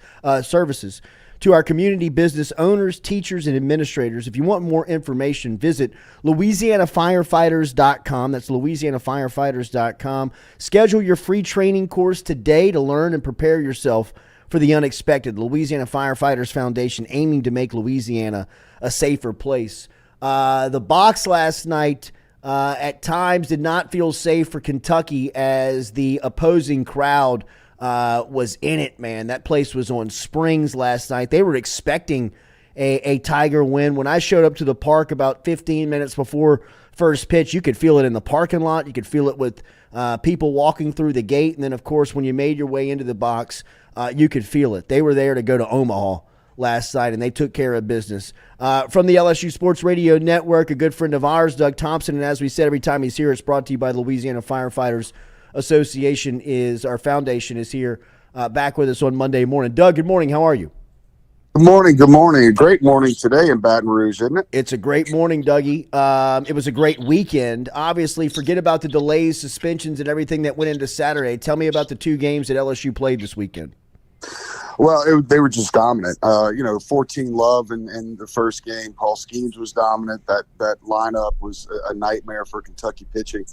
[SPEAKER 1] To to our community business owners, teachers, and administrators. If you want more information, visit LouisianaFirefighters.com. That's LouisianaFirefighters.com. Schedule your free training course today to learn and prepare yourself for the unexpected. Louisiana Firefighters Foundation, aiming to make Louisiana a safer place. The box last night at times did not feel safe for Kentucky as the opposing crowd was in it, man. That place was on springs last night. They were expecting a Tiger win. When I showed up to the park about 15 minutes before first pitch, you could feel it in the parking lot. You could feel it with people walking through the gate. And then, of course, when you made your way into the box, you could feel it. They were there to go to Omaha last night, and they took care of business. From the LSU Sports Radio Network, a good friend of ours, Doug Thompson, and as we said, every time he's here, it's brought to you by the Louisiana Firefighters Association. Our foundation is here back with us on Monday morning. Doug, good morning. How are you?
[SPEAKER 8] Good morning. Good morning. A great morning today in Baton Rouge, isn't it?
[SPEAKER 1] It's a great morning, Dougie. It was a great weekend. Obviously, forget about the delays, suspensions, and everything that went into Saturday. Tell me about the two games that LSU played this weekend.
[SPEAKER 8] Well, they were just dominant. 14 love in the first game. Paul Skeens was dominant. That lineup was a nightmare for Kentucky pitching.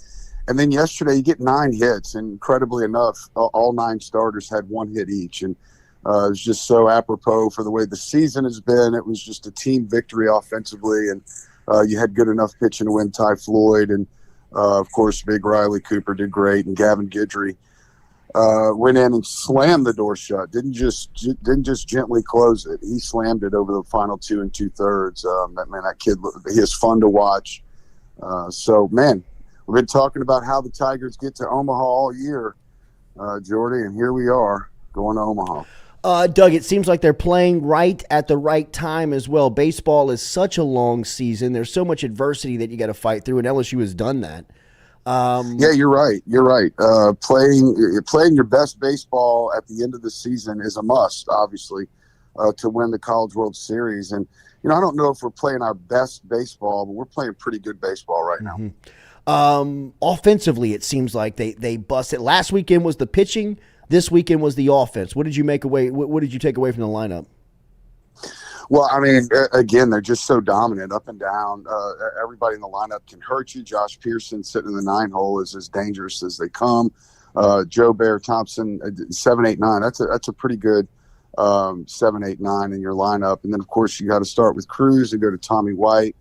[SPEAKER 8] And then yesterday, you get 9 hits. And incredibly enough, all 9 starters had 1 hit each. And it was just so apropos for the way the season has been. It was just a team victory offensively. And you had good enough pitching to win. Ty Floyd and, of course, Big Riley Cooper did great. And Gavin Guidry went in and slammed the door shut. Didn't just gently close it. He slammed it over the final 2 2/3. That kid, he is fun to watch. We've been talking about how the Tigers get to Omaha all year, Jordy, and here we are going to Omaha.
[SPEAKER 1] Doug, it seems like they're playing right at the right time as well. Baseball is such a long season. There's so much adversity that you got to fight through, and LSU has done that.
[SPEAKER 8] Yeah, you're right. You're right. Playing your best baseball at the end of the season is a must, obviously, to win the College World Series. And, I don't know if we're playing our best baseball, but we're playing pretty good baseball right now.
[SPEAKER 1] Offensively, it seems like they busted. Last weekend was the pitching. This weekend was the offense. What did you take away from the lineup?
[SPEAKER 8] Well, I mean, again, they're just so dominant up and down. Everybody in the lineup can hurt you. Josh Pearson sitting in the 9-hole is as dangerous as they come. Joe Bear, Thompson, 7, 8, 9. That's a pretty good 7, 8, 9 in your lineup. And then, of course, you got to start with Cruz and go to Tommy White.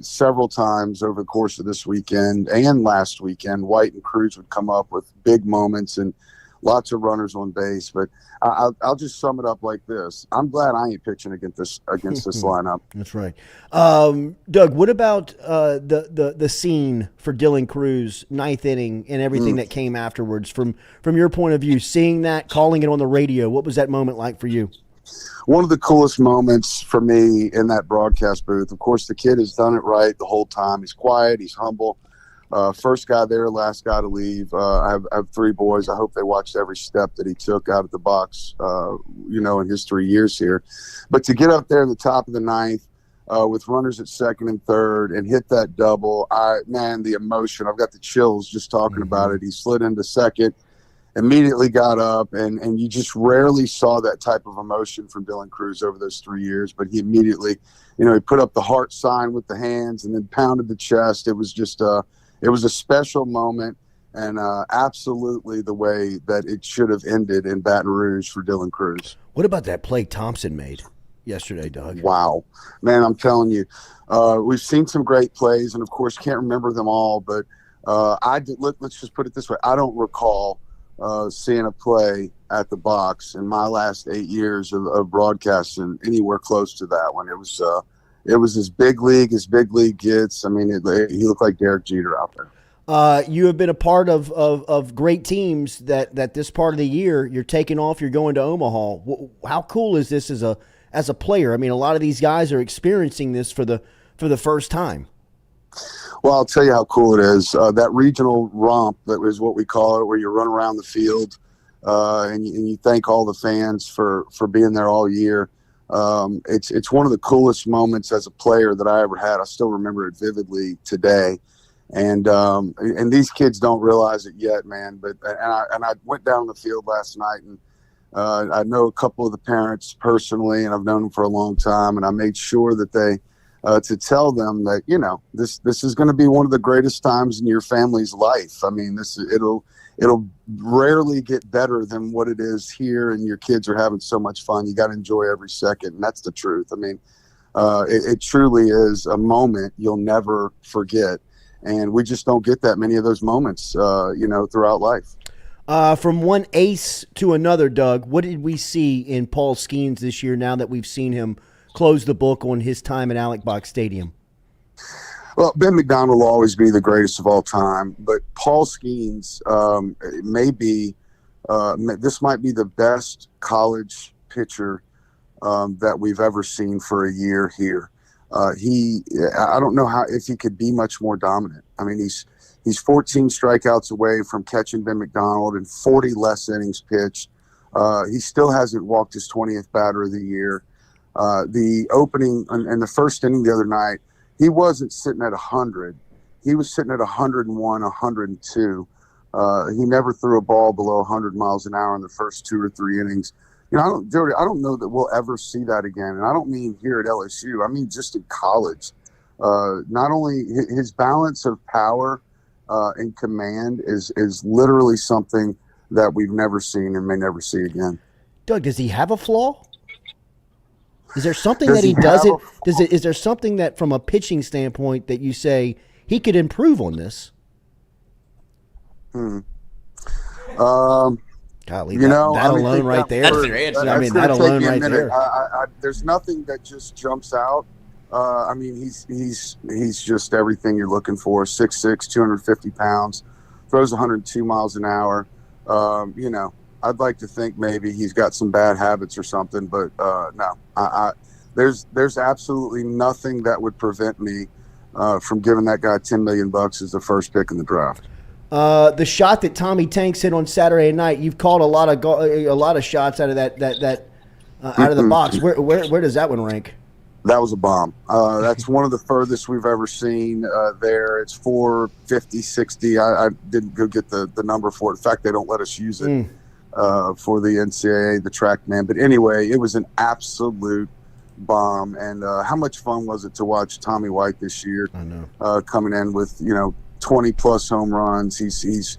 [SPEAKER 8] Several times over the course of this weekend and last weekend, White and Cruz would come up with big moments and lots of runners on base. But I'll just sum it up like this. I'm glad I ain't pitching against this lineup.
[SPEAKER 1] That's right. Doug, what about the scene for Dylan Cruz, 9th inning, and everything that came afterwards? From your point of view, seeing that, calling it on the radio, what was that moment like for you?
[SPEAKER 8] One of the coolest moments for me in that broadcast booth. Of course, the kid has done it right the whole time. He's quiet. He's humble. First guy there, last guy to leave. I have 3 boys. I hope they watched every step that he took out of the box, in his 3 years here. But to get up there in the top of the 9th with runners at 2nd and 3rd and hit that double, the emotion. I've got the chills just talking about it. He slid into 2nd, immediately got up, and you just rarely saw that type of emotion from Dylan Cruz over those 3 years. But he immediately, he put up the heart sign with the hands and then pounded the chest. It was just it was a special moment, and absolutely the way that it should have ended in Baton Rouge for Dylan Cruz.
[SPEAKER 1] What about that play Thompson made yesterday, Doug?
[SPEAKER 8] Wow. Man, I'm telling you, we've seen some great plays, and, of course, can't remember them all. But let's just put it this way. I don't recall seeing a play at the box in my last 8 years of broadcasting anywhere close to that one. It was as big league gets. I mean, he looked like Derek Jeter out there.
[SPEAKER 1] You have been a part of great teams that this part of the year you're taking off. You're going to Omaha. How cool is this as a player? I mean, a lot of these guys are experiencing this for the first time.
[SPEAKER 8] Well, I'll tell you how cool it is. That regional romp, that is what we call it, where you run around the field and you thank all the fans for being there all year. It's one of the coolest moments as a player that I ever had. I still remember it vividly today. And these kids don't realize it yet, man. And I went down the field last night, and I know a couple of the parents personally, and I've known them for a long time, and I made sure that they to tell them that, you know, this is going to be one of the greatest times in your family's life. I mean, it'll rarely get better than what it is here, and your kids are having so much fun. You got to enjoy every second, and that's the truth. I mean, it truly is a moment you'll never forget, and we just don't get that many of those moments, you know, throughout life.
[SPEAKER 1] From one ace to another, Doug, what did we see in Paul Skeens this year now that we've seen him close the book on his time at Alex Box Stadium?
[SPEAKER 8] Well, Ben McDonald will always be the greatest of all time, but Paul Skeens this might be the best college pitcher that we've ever seen for a year here. I don't know if he could be much more dominant. I mean, he's 14 strikeouts away from catching Ben McDonald and 40 less innings pitched. He still hasn't walked his 20th batter of the year. The opening and the first inning the other night, he wasn't sitting at 100. He was sitting at 101, 102. He never threw a ball below 100 miles an hour in the first 2 or 3 innings. You know, Jordy, I don't know that we'll ever see that again. And I don't mean here at LSU. I mean just in college. Not only his balance of power and command is literally something that we've never seen and may never see again.
[SPEAKER 1] Doug, does he have a flaw? Is there something that he doesn't? Is there something that, from a pitching standpoint, that you say he could improve on this? Golly,
[SPEAKER 8] you know,
[SPEAKER 1] that alone right there.
[SPEAKER 5] That's your answer.
[SPEAKER 1] I mean, that alone right there.
[SPEAKER 8] There's nothing that just jumps out. I mean, he's just everything you're looking for. 6'6", 250 pounds, throws 102 miles an hour. You know, I'd like to think maybe he's got some bad habits or something, but no. There's absolutely nothing that would prevent me from giving that guy $10 million as the first pick in the draft.
[SPEAKER 1] The shot that Tommy Tanks hit on Saturday night, you've called a lot of shots out of that out of the box. Where does that one rank?
[SPEAKER 8] That was a bomb. That's one of the furthest we've ever seen there. It's 450, 60. I didn't go get the number for it. In fact, they don't let us use it for the NCAA, the TrackMan. But anyway, it was an absolute bomb. And how much fun was it to watch Tommy White this year?
[SPEAKER 1] I know.
[SPEAKER 8] Coming in with, 20-plus home runs. He's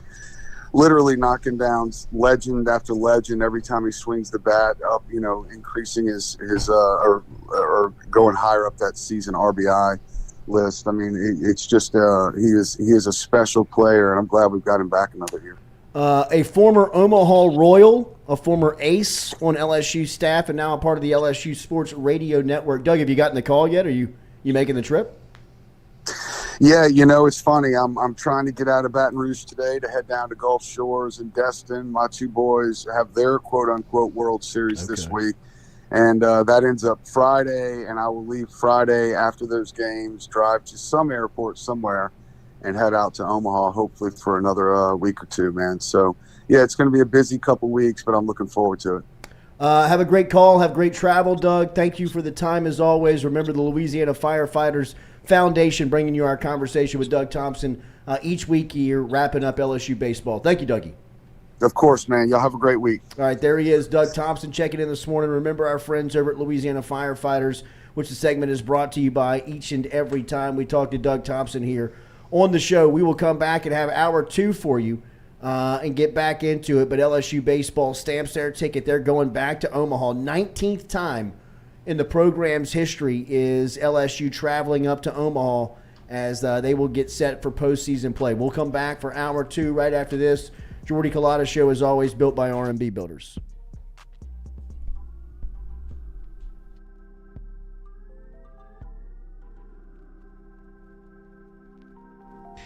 [SPEAKER 8] literally knocking down legend after legend every time he swings the bat up, increasing his or going higher up that season RBI list. I mean, it's just he is a special player, and I'm glad we've got him back another year.
[SPEAKER 1] A former Omaha Royal, a former ace on LSU staff, and now a part of the LSU Sports Radio Network. Doug, have you gotten the call yet? Are you making the trip?
[SPEAKER 8] Yeah, it's funny. I'm trying to get out of Baton Rouge today to head down to Gulf Shores and Destin. My two boys have their quote-unquote World Series this week, and that ends up Friday, and I will leave Friday after those games, drive to some airport somewhere, and head out to Omaha, hopefully for another week or two, man. So, yeah, it's going to be a busy couple weeks, but I'm looking forward to it.
[SPEAKER 1] Have a great call. Have great travel, Doug. Thank you for the time as always. Remember the Louisiana Firefighters Foundation bringing you our conversation with Doug Thompson each week here, wrapping up LSU baseball. Thank you, Dougie.
[SPEAKER 8] Of course, man. Y'all have a great week.
[SPEAKER 1] All right, there he is, Doug Thompson, checking in this morning. Remember our friends over at Louisiana Firefighters, which the segment is brought to you by each and every time we talk to Doug Thompson here on the show. We will come back and have hour 2 for you and get back into it. But LSU baseball stamps their ticket. They're going back to Omaha. 19th time in the program's history is LSU traveling up to Omaha as they will get set for postseason play. We'll come back for hour 2 right after this. Jordy Culotta Show is always built by R&B Builders.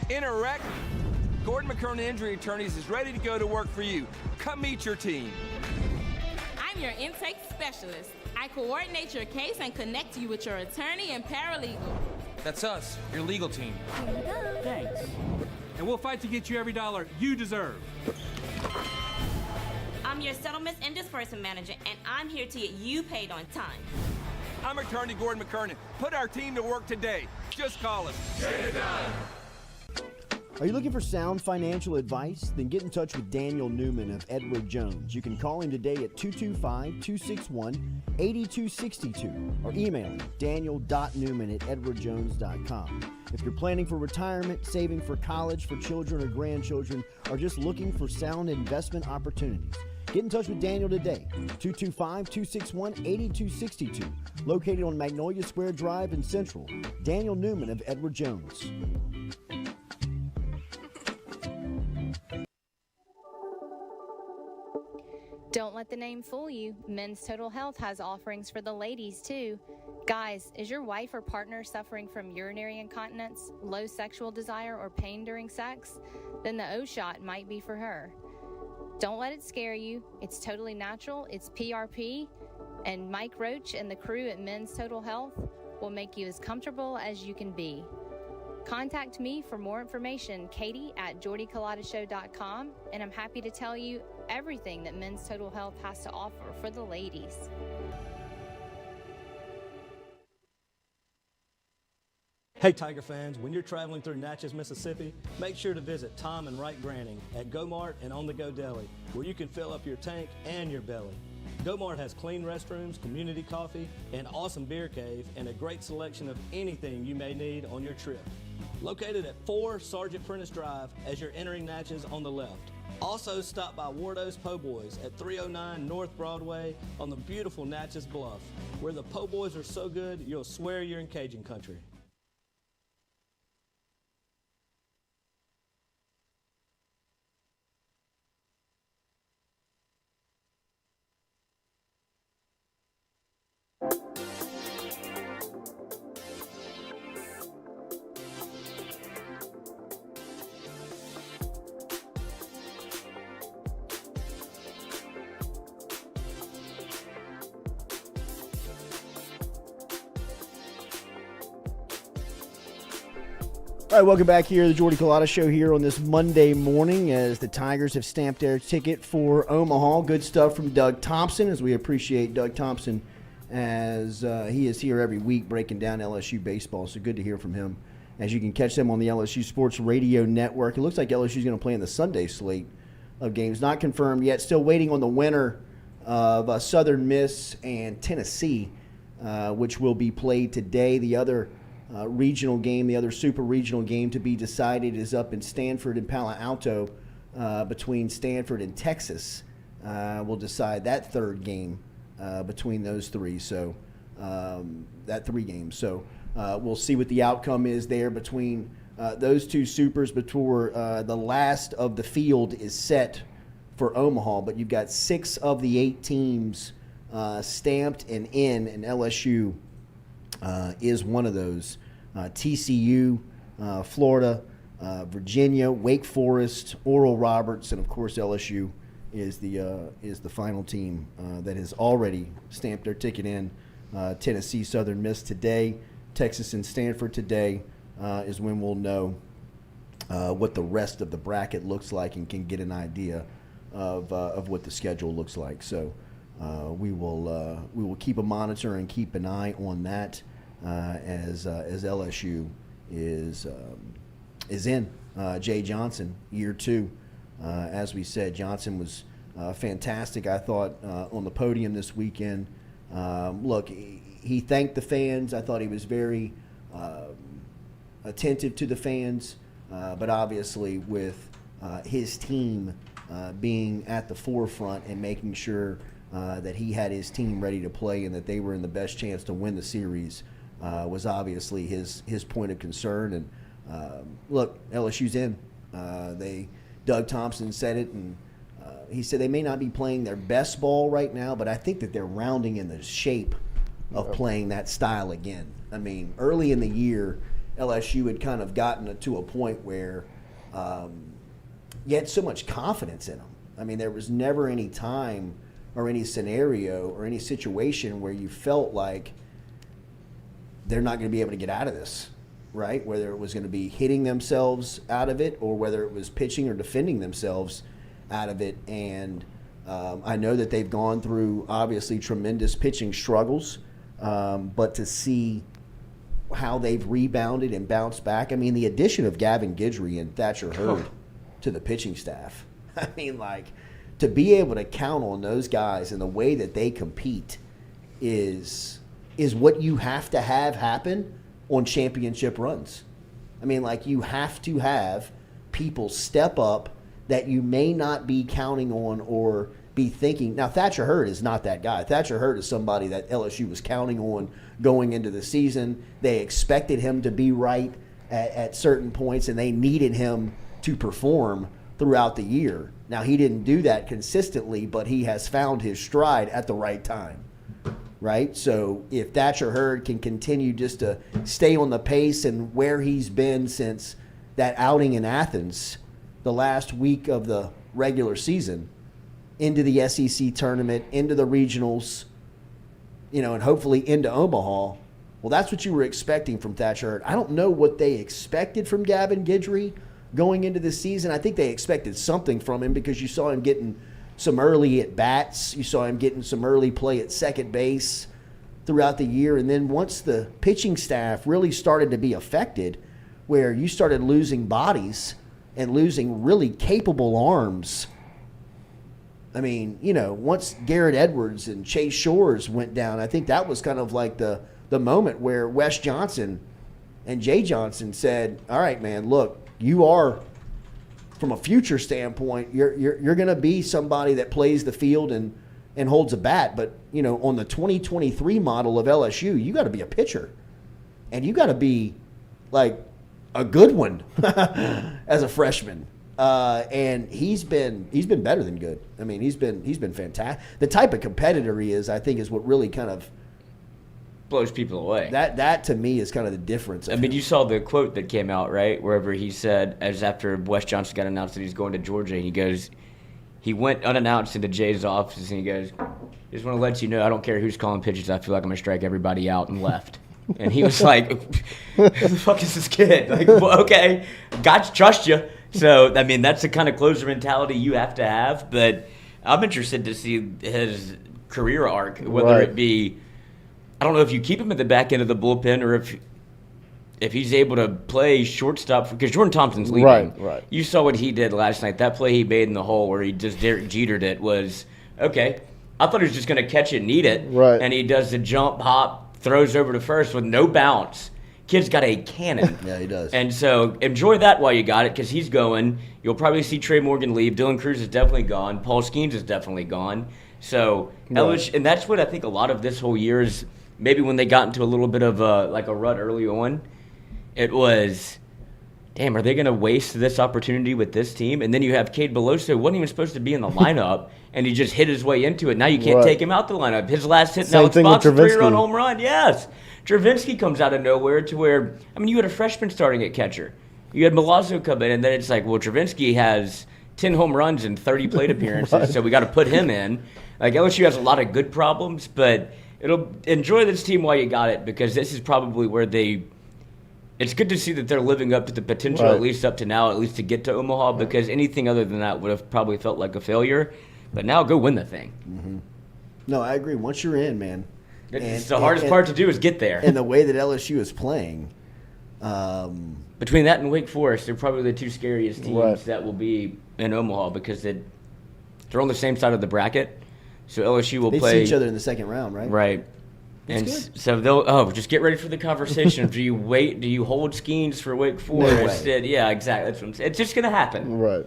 [SPEAKER 9] In a wreck, Gordon McKernan Injury Attorneys is ready to go to work for you. Come meet your team.
[SPEAKER 10] I'm your intake specialist. I coordinate your case and connect you with your attorney and paralegal.
[SPEAKER 11] That's us, your legal team.
[SPEAKER 10] Here you go.
[SPEAKER 11] Thanks. And we'll fight to get you every dollar you deserve.
[SPEAKER 12] I'm your settlements and disbursement manager, and I'm here to get you paid on time.
[SPEAKER 9] I'm attorney Gordon McKernan. Put our team to work today. Just call us.
[SPEAKER 13] Get it done.
[SPEAKER 1] Are you looking for sound financial advice? Then get in touch with Daniel Newman of Edward Jones. You can call him today at 225-261-8262 or email him daniel.newman@edwardjones.com. If you're planning for retirement, saving for college for children or grandchildren, or just looking for sound investment opportunities, get in touch with Daniel today, 225-261-8262, located on Magnolia Square Drive in Central. Daniel Newman of Edward Jones.
[SPEAKER 13] Don't let the name fool you. Men's Total Health has offerings for the ladies, too. Guys, is your wife or partner suffering from urinary incontinence, low sexual desire, or pain during sex? Then the O-Shot might be for her. Don't let it scare you. It's totally natural. It's PRP. And Mike Roach and the crew at Men's Total Health will make you as comfortable as you can be. Contact me for more information, Katie at JordyCulottaShow.com, and I'm happy to tell you everything that Men's Total Health has to offer for the ladies.
[SPEAKER 14] Hey Tiger fans, when you're traveling through Natchez, Mississippi, make sure to visit Tom and Wright Granning at Go-Mart and On The Go Deli, where you can fill up your tank and your belly. Go-Mart has clean restrooms, community coffee, an awesome beer cave, and a great selection of anything you may need on your trip. Located at 4 Sergeant Prentice Drive as you're entering Natchez on the left. Also stop by Wardo's Po' Boys at 309 North Broadway on the beautiful Natchez Bluff, where the Po' Boys are so good you'll swear you're in Cajun country.
[SPEAKER 1] All right, welcome back here to the Jordy Culotta Show here on this Monday morning as the Tigers have stamped their ticket for Omaha. Good stuff from Doug Thompson, as we appreciate Doug Thompson as he is here every week breaking down LSU baseball. So good to hear from him. As you can catch them on the LSU Sports Radio Network. It looks like LSU is going to play in the Sunday slate of games. Not confirmed yet. Still waiting on the winner of Southern Miss and Tennessee, which will be played today. The other regional game, the other super regional game to be decided is up in Stanford and Palo Alto between Stanford and Texas. We'll decide that third game between those three. So that 3 games. So we'll see what the outcome is there between those 2 supers before the last of the field is set for Omaha. But you've got 6 of the 8 teams stamped and LSU is one of those. TCU, Florida, Virginia, Wake Forest, Oral Roberts, and of course LSU is the final team that has already stamped their ticket in. Tennessee, Southern Miss today, Texas and Stanford today is when we'll know what the rest of the bracket looks like and can get an idea of what the schedule looks like. So we will keep a monitor and keep an eye on that as LSU is in. Jay Johnson, year 2. As we said, Johnson was fantastic, I thought, on the podium this weekend. Look, he thanked the fans. I thought he was very attentive to the fans, but obviously with his team being at the forefront and making sure that he had his team ready to play and that they were in the best chance to win the series was obviously his point of concern. And look, LSU's in. Doug Thompson said it, and he said they may not be playing their best ball right now, but I think that they're rounding in the shape of playing that style again. I mean, early in the year, LSU had kind of gotten to a point where you had so much confidence in them. I mean, there was never any time or any scenario or any situation where you felt like they're not going to be able to get out of this, right? Whether it was going to be hitting themselves out of it or whether it was pitching or defending themselves out of it. And I know that they've gone through, obviously, tremendous pitching struggles, but to see how they've rebounded and bounced back. I mean, the addition of Gavin Guidry and Thatcher Hurd to the pitching staff. I mean, like, to be able to count on those guys and the way that they compete is what you have to have happen on championship runs. I mean, like, you have to have people step up that you may not be counting on or be thinking. Now, Thatcher Hurd is not that guy. Thatcher Hurd is somebody that LSU was counting on going into the season. They expected him to be right at certain points, and they needed him to perform throughout the year. Now, he didn't do that consistently, but he has found his stride at the right time, right? So if Thatcher Hurd can continue just to stay on the pace and where he's been since that outing in Athens, the last week of the regular season, into the SEC tournament, into the regionals, and hopefully into Omaha, well, that's what you were expecting from Thatcher Hurd. I don't know what they expected from Gavin Guidry going into the season. I think they expected something from him because you saw him getting some early at-bats. You saw him getting some early play at second base throughout the year. And then once the pitching staff really started to be affected, where you started losing bodies and losing really capable arms. I mean, once Garrett Edwards and Chase Shores went down, I think that was kind of like the moment where Wes Johnson and Jay Johnson said, all right, man, look, you are, from a future standpoint, you're going to be somebody that plays the field and holds a bat. But, on the 2023 model of LSU, you got to be a pitcher. And you got to be, like, a good one as a freshman. And he's been better than good. I mean, he's been fantastic. The type of competitor he is, I think, is what really kind of
[SPEAKER 5] blows people away.
[SPEAKER 1] That to me is kind of the difference.
[SPEAKER 5] I mean, you saw the quote that came out, right? Wherever he said, as after Wes Johnson got announced that he's going to Georgia, and he went unannounced into Jay's office, and he goes, just want to let you know, I don't care who's calling pitches. I feel like I'm going to strike everybody out, and left. And he was like, who the fuck is this kid? Like, well, okay, got to trust you. So, I mean, that's the kind of closer mentality you have to have. But I'm interested to see his career arc, whether it be, I don't know if you keep him at the back end of the bullpen or if he's able to play shortstop, because Jordan Thompson's leaving.
[SPEAKER 2] Right.
[SPEAKER 5] You saw what he did last night. That play he made in the hole where he just Derek Jetered it was, okay, I thought he was just going to catch it and eat it.
[SPEAKER 2] Right.
[SPEAKER 5] And he does the jump, hop, throws over to first with no bounce. Kid's got a cannon.
[SPEAKER 1] Yeah, he does.
[SPEAKER 5] And so enjoy that while you got it, because he's going. You'll probably see Trey Morgan leave. Dylan Cruz is definitely gone. Paul Skeens is definitely gone. So,
[SPEAKER 2] Right.
[SPEAKER 5] And that's what I think a lot of this whole year is, maybe when they got into a little bit of a rut early on, it was, damn, are they going to waste this opportunity with this team? And then you have Cade Beloso, wasn't even supposed to be in the lineup, and he just hit his way into it. Now you can't take him out the lineup. His last hit now, it's Fox, a 3-run home run. Yes. Travinsky comes out of nowhere to where, I mean, you had a freshman starting at catcher. You had Milazzo come in, and then it's like, well, Travinsky has 10 home runs and 30 plate appearances, so we got to put him in. Like, LSU has a lot of good problems, but enjoy this team while you got it, because this is probably where it's good to see that they're living up to the potential, at least up to now, at least to get to Omaha, because anything other than that would have probably felt like a failure. But now go win the thing.
[SPEAKER 1] Mm-hmm. No, I agree. Once you're in, man.
[SPEAKER 5] It's the hardest part to do is get there.
[SPEAKER 1] And the way that LSU is playing.
[SPEAKER 5] Between that and Wake Forest, they're probably the two scariest teams that will be in Omaha, because they're on the same side of the bracket. So LSU will play.
[SPEAKER 1] They see each other in the second round, right?
[SPEAKER 5] Right. And so they'll just get ready for the conversation. Do you hold Skeens for Wake Forest? Yeah, exactly. That's what I'm saying. It's just going to happen.
[SPEAKER 2] Right.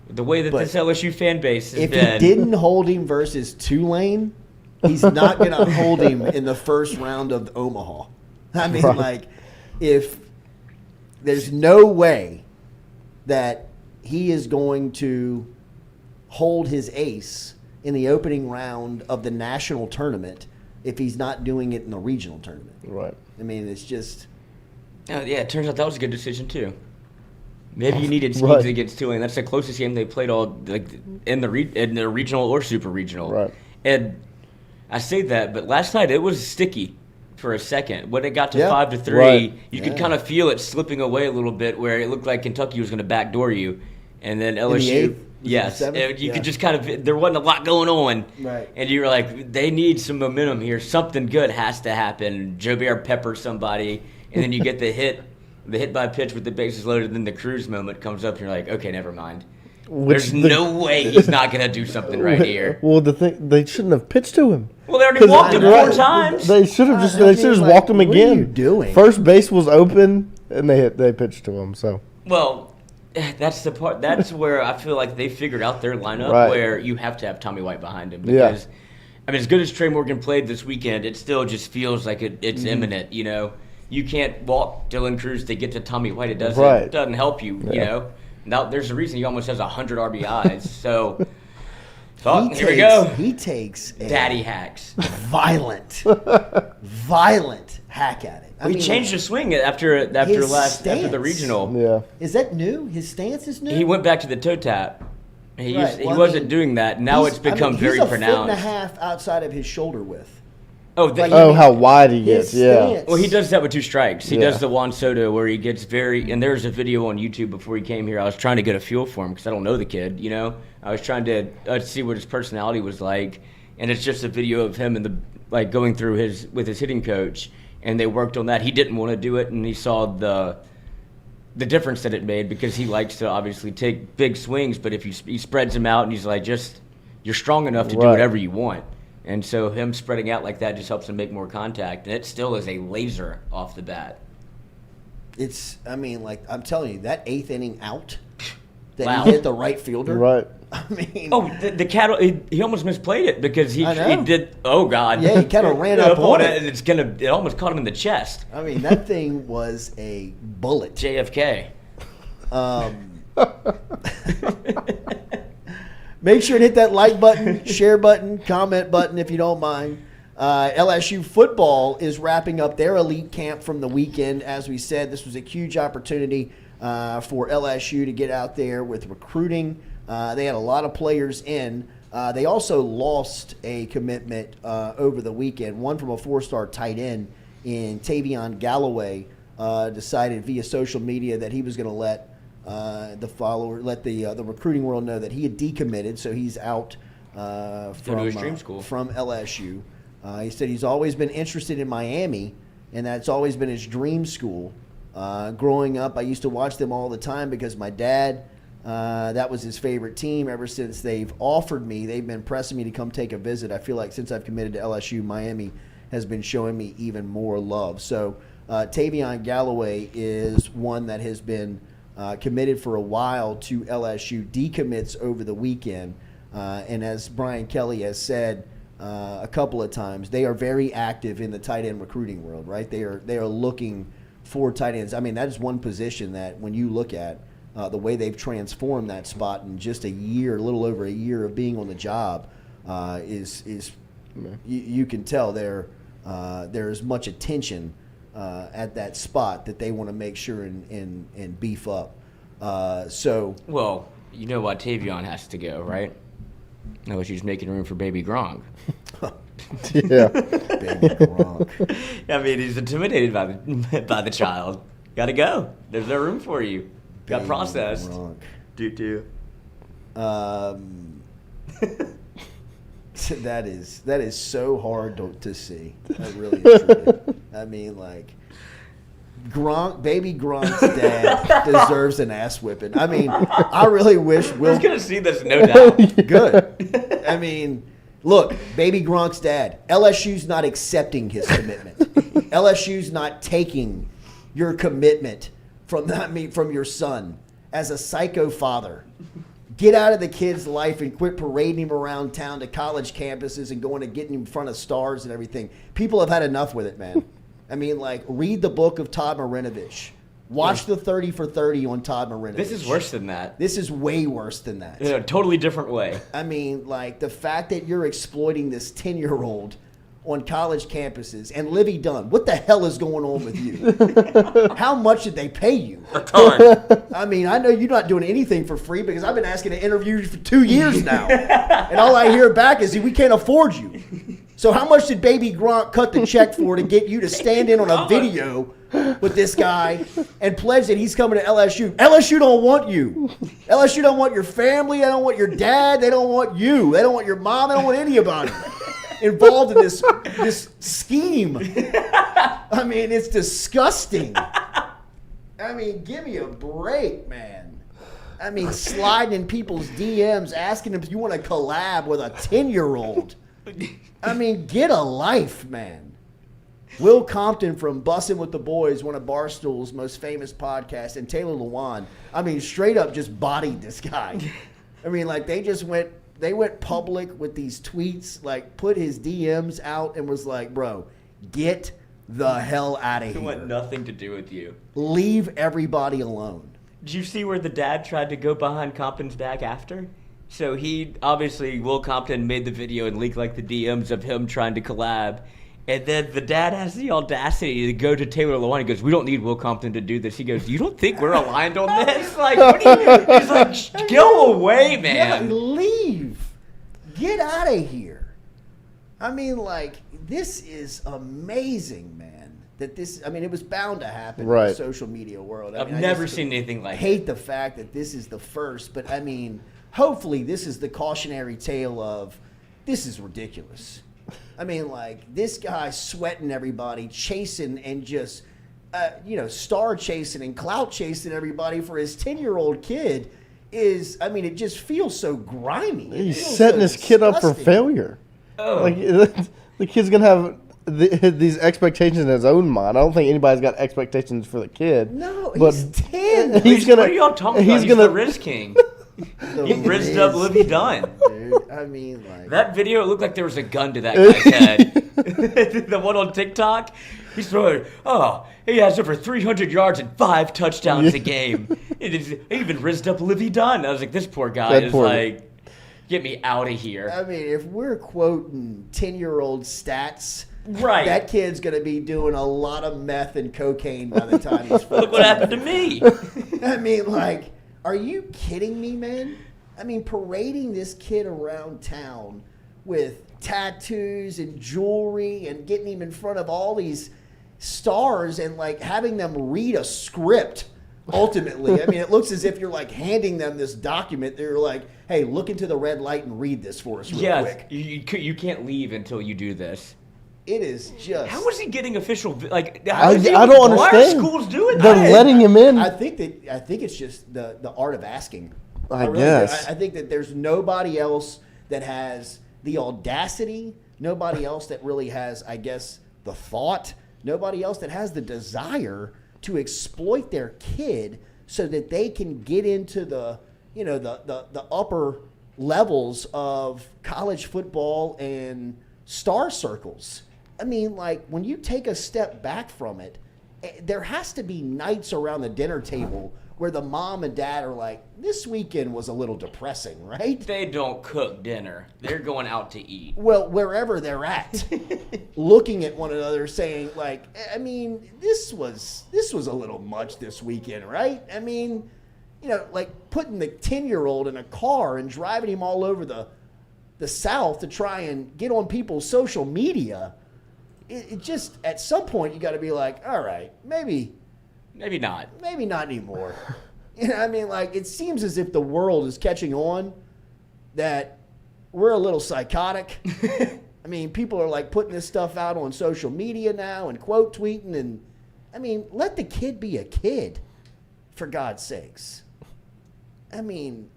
[SPEAKER 5] The way that this LSU fan base has
[SPEAKER 1] if
[SPEAKER 5] been.
[SPEAKER 1] If he didn't hold him versus Tulane, he's not going to hold him in the first round of Omaha. I mean, if there's no way that he is going to hold his ace in the opening round of the national tournament if he's not doing it in the regional tournament.
[SPEAKER 2] Right.
[SPEAKER 1] I mean, it's just.
[SPEAKER 5] Yeah, it turns out that was a good decision too. Maybe you needed Skeens against Tulane. That's the closest game they played all in the regional or super regional.
[SPEAKER 2] Right.
[SPEAKER 5] And I say that, but last night it was sticky for a second. When it got to 5-3, you could kind of feel it slipping away a little bit, where it looked like Kentucky was going to backdoor you, and then LSU. Yes, you could just kind of. There wasn't a lot going on,
[SPEAKER 1] right?
[SPEAKER 5] And you were like, they need some momentum here. Something good has to happen. Joe Bear peppered somebody, and then you get the hit by pitch with the bases loaded, then the Cruz moment comes up, and you're like, okay, never mind. There's no way he's not going to do something right here.
[SPEAKER 2] Well, they shouldn't have pitched to him.
[SPEAKER 5] Well, they already walked him 4 times.
[SPEAKER 2] They should have just walked him again.
[SPEAKER 1] What are you doing?
[SPEAKER 2] First base was open, and they pitched to him. So
[SPEAKER 5] well, that's the part. That's where I feel like they figured out their lineup, where you have to have Tommy White behind him because, I mean, as good as Trey Morgan played this weekend, it still just feels like it's imminent. You know, you can't walk Dylan Cruz to get to Tommy White. It doesn't help you. You know. Now, there's a reason he almost has 100 RBIs. So, here we go.
[SPEAKER 1] He takes
[SPEAKER 5] daddy hacks.
[SPEAKER 1] Violent hack at it.
[SPEAKER 5] He changed the swing after the regional.
[SPEAKER 2] Yeah.
[SPEAKER 1] Is that new? His stance is new?
[SPEAKER 5] He went back to the toe tap. He wasn't doing that. Now it's become very pronounced.
[SPEAKER 1] He's a 1.5 feet outside of his shoulder width.
[SPEAKER 2] How wide he gets, yeah.
[SPEAKER 5] Well, he does that with 2 strikes. He does the Juan Soto where he gets and there's a video on YouTube before he came here. I was trying to get a feel for him because I don't know the kid, you know. I was trying to see what his personality was like, and it's just a video of him going through with his hitting coach, and they worked on that. He didn't want to do it, and he saw the difference that it made because he likes to obviously take big swings, but if he spreads them out and he's like, you're strong enough to do whatever you want. And so him spreading out like that just helps him make more contact. And it still is a laser off the bat.
[SPEAKER 1] I'm telling you, that 8th inning out that he hit the right fielder.
[SPEAKER 2] Right.
[SPEAKER 1] I mean.
[SPEAKER 5] Oh, the cattle, he almost misplayed it because he did, oh, God.
[SPEAKER 1] Yeah, he kind of ran up on it.
[SPEAKER 5] And it almost caught him in the chest.
[SPEAKER 1] I mean, that thing was a bullet.
[SPEAKER 5] JFK.
[SPEAKER 1] Make sure to hit that like button, share button, comment button if you don't mind. LSU football is wrapping up their elite camp from the weekend. As we said, this was a huge opportunity for LSU to get out there with recruiting. They had a lot of players in. They also lost a commitment over the weekend, one from a 4-star tight end in Tavion Galloway. Decided via social media that he was going to let the recruiting world know that he had decommitted, so he's out from LSU. He said he's always been interested in Miami, and that's always been his dream school. Growing up, I used to watch them all the time because my dad, that was his favorite team. Ever since they've been pressing me to come take a visit. I feel like since I've committed to LSU, Miami has been showing me even more love. So Tavion Galloway is one that has been committed for a while to LSU, decommits over the weekend. And as Brian Kelly has said a couple of times, they are very active in the tight end recruiting world, right? They are looking for tight ends. I mean, that is one position that when you look at the way they've transformed that spot in just a little over a year of being on the job, you can tell there's much attention at that spot that they want to make sure and beef up.
[SPEAKER 5] Well, you know why Tavion has to go, right? No, she's making room for Baby Gronk.
[SPEAKER 2] Yeah,
[SPEAKER 1] Baby Gronk.
[SPEAKER 5] I mean, he's intimidated by the child. Got to go. There's no room for you. Got processed.
[SPEAKER 1] Do. That is so hard to see. That really is true. I mean, like, Baby Gronk's dad deserves an ass whipping. I mean, I really wish Will.
[SPEAKER 5] He's gonna see this, no doubt.
[SPEAKER 1] Good. I mean, look, Baby Gronk's dad. LSU's not accepting his commitment. LSU's not taking your commitment from your son as a psycho father. Get out of the kid's life and quit parading him around town to college campuses and going to getting him in front of stars and everything. People have had enough with it, man. I mean, like, read the book of Todd Marinovich. Watch the 30 for 30 on Todd Marinovich.
[SPEAKER 5] This is worse than that.
[SPEAKER 1] This is way worse than that.
[SPEAKER 5] In a totally different way.
[SPEAKER 1] I mean, like, the fact that you're exploiting this 10-year-old on college campuses. And Livy Dunn, what the hell is going on with you? How much did they pay you?
[SPEAKER 5] A ton.
[SPEAKER 1] I mean, I know you're not doing anything for free because I've been asking to interview you for 2 years now. And all I hear back is, we can't afford you. So how much did Baby Gronk cut the check for to get you to stand in on a video with this guy and pledge that he's coming to LSU? LSU don't want you. LSU don't want your family. They don't want your dad. They don't want you. They don't want your mom. They don't want anybody. involved in this scheme. I mean, it's disgusting. I mean, give me a break, man. I mean, sliding in people's DMs, asking them if you want to collab with a 10-year-old. I mean, get a life, man. Will Compton from Bussin' with the Boys, one of Barstool's most famous podcasts, and Taylor Lewan, I mean, straight up just bodied this guy. I mean, like, they went public with these tweets, like, put his DMs out and was like, bro, get the hell out of here.
[SPEAKER 5] It want nothing to do with you.
[SPEAKER 1] Leave everybody alone.
[SPEAKER 5] Did you see where the dad tried to go behind Compton's back after? So he, obviously, Will Compton made the video and leaked, like, the DMs of him trying to collab. And then the dad has the audacity to go to Taylor Lewan. He goes, we don't need Will Compton to do this. He goes, you don't think we're aligned on this? Like, what do you... He's like, go away, man.
[SPEAKER 1] Yeah, leave. Get out of here. I mean, like, this is amazing, man. That this, I mean, it was bound to happen in the social media world. I mean,
[SPEAKER 5] I've never seen anything like it.
[SPEAKER 1] I hate the fact that this is the first, but I mean, hopefully this is the cautionary tale of this is ridiculous. I mean, like, this guy sweating everybody, chasing and just, star chasing and clout chasing everybody for his 10-year-old kid is, I mean, it just feels so grimy.
[SPEAKER 2] He's setting his kid up for failure.
[SPEAKER 5] Oh.
[SPEAKER 2] Like, the kid's going to have these expectations in his own mind. I don't think anybody's got expectations for the kid.
[SPEAKER 1] No,
[SPEAKER 2] but
[SPEAKER 1] he's 10.
[SPEAKER 5] What are y'all talking about? He's the Riz King. He rizzed up Livy Dunn.
[SPEAKER 1] Dude, I mean, like...
[SPEAKER 5] That video, it looked like there was a gun to that guy's head. The one on TikTok, he's throwing, he has over 300 yards and 5 touchdowns a game. He even rizzed up Livy Dunn. I was like, this poor guy is like, get me out of here.
[SPEAKER 1] I mean, if we're quoting 10-year-old stats...
[SPEAKER 5] Right.
[SPEAKER 1] That kid's going to be doing a lot of meth and cocaine by the time he's 14.
[SPEAKER 5] Look what happened to me.
[SPEAKER 1] I mean, like, are you kidding me, man? I mean, parading this kid around town with tattoos and jewelry and getting him in front of all these stars and, like, having them read a script, ultimately. I mean, it looks as if you're, like, handing them this document. They're like, hey, look into the red light and read this for us real quick.
[SPEAKER 5] You can't leave until you do this.
[SPEAKER 1] It is just...
[SPEAKER 5] How is he getting official... Like,
[SPEAKER 2] I don't understand.
[SPEAKER 5] Why are schools doing
[SPEAKER 2] They're
[SPEAKER 5] that?
[SPEAKER 2] letting him in.
[SPEAKER 1] I think it's just the art of asking.
[SPEAKER 2] I guess.
[SPEAKER 1] I think that there's nobody else that has the audacity, nobody else that really has, I guess, the thought, nobody else that has the desire to exploit their kid so that they can get into the upper levels of college football and star circles. I mean, like, when you take a step back from it, there has to be nights around the dinner table where the mom and dad are like, this weekend was a little depressing, right?
[SPEAKER 5] They don't cook dinner. They're going out to eat.
[SPEAKER 1] Well, wherever they're at, looking at one another saying, like, I mean, this was a little much this weekend, right? I mean, like putting the 10-year-old in a car and driving him all over the South to try and get on people's social media. It just, at some point, you got to be like, all right, maybe not. Maybe not anymore. I mean, like, it seems as if the world is catching on that we're a little psychotic. I mean, people are, like, putting this stuff out on social media now and quote tweeting. And, I mean, let the kid be a kid, for God's sakes. I mean,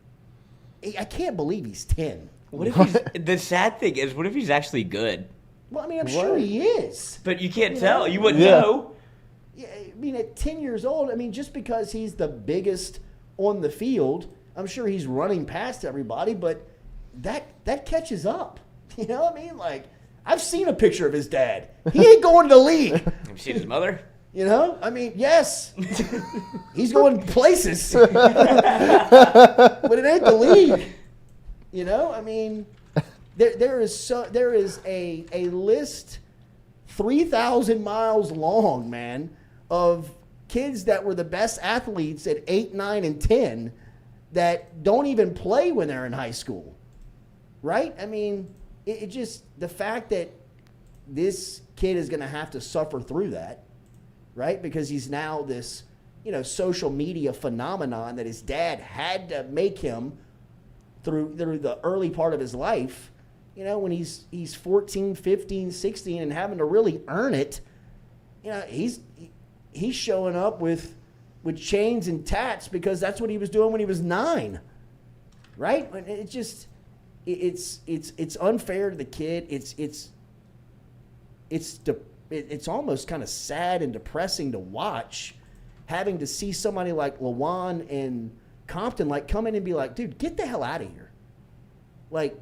[SPEAKER 1] I can't believe he's 10.
[SPEAKER 5] What if the sad thing is, what if he's actually good?
[SPEAKER 1] Well, I mean, I'm sure he is.
[SPEAKER 5] But you can't tell. You wouldn't know.
[SPEAKER 1] Yeah, I mean, at 10 years old, I mean, just because he's the biggest on the field, I'm sure he's running past everybody, but that catches up. You know what I mean? Like, I've seen a picture of his dad. He ain't going to the league.
[SPEAKER 5] Have you seen his mother?
[SPEAKER 1] You know? I mean, yes. He's going places. But it ain't the league. You know? I mean, there is a list 3,000 miles long, man, of kids that were the best athletes at 8, 9, and 10 that don't even play when they're in high school. Right? I mean, it just, the fact that this kid is going to have to suffer through that, right? Because he's now this, social media phenomenon that his dad had to make him through the early part of his life. when he's 14, 15, 16 and having to really earn it, he's showing up with chains and tats because that's what he was doing when he was 9. Right? It just it's unfair to the kid. It's almost kind of sad and depressing to watch, having to see somebody like Lawan and Compton like come in and be like, dude, get the hell out of here. Like,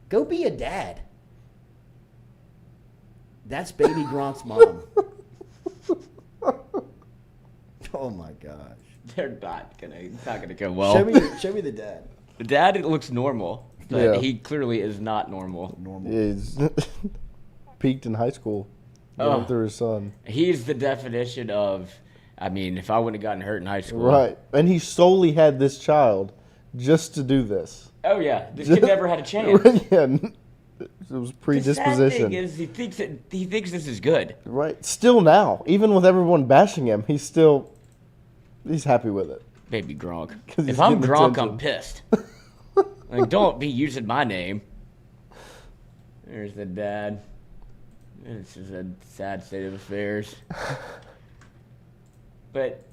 [SPEAKER 1] go be a dad. That's baby Gronk's mom. Oh my gosh.
[SPEAKER 5] It's not gonna go well.
[SPEAKER 1] Show me the dad.
[SPEAKER 5] The dad looks normal, but he clearly is not normal.
[SPEAKER 2] He's peaked in high school. Going through his son.
[SPEAKER 5] He's the definition of, if I wouldn't have gotten hurt in high school.
[SPEAKER 2] Right. And he solely had this child just to do this.
[SPEAKER 5] Oh, yeah. This kid never had a chance.
[SPEAKER 2] Yeah. It was predisposition.
[SPEAKER 5] The sad thing is he thinks this is good.
[SPEAKER 2] Right. Still now. Even with everyone bashing him, he's happy with it.
[SPEAKER 5] Baby Gronk. If I'm Gronk, I'm pissed. Like, don't be using my name. There's the dad. This is a sad state of affairs. But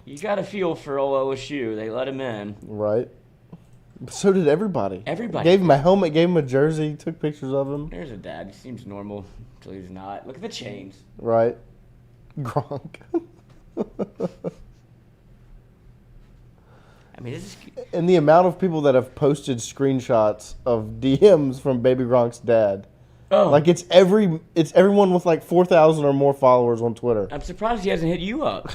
[SPEAKER 5] you got to feel for old LSU. They let him in.
[SPEAKER 2] Right. So did everybody.
[SPEAKER 5] Everybody.
[SPEAKER 2] Gave him a helmet, gave him a jersey, took pictures of him.
[SPEAKER 5] There's a dad. He seems normal until he's not. Look at the chains.
[SPEAKER 2] Right. Gronk.
[SPEAKER 5] This is...
[SPEAKER 2] And the amount of people that have posted screenshots of DMs from Baby Gronk's dad.
[SPEAKER 5] Oh.
[SPEAKER 2] Like it's everyone with like 4,000 or more followers on Twitter.
[SPEAKER 5] I'm surprised he hasn't hit you up.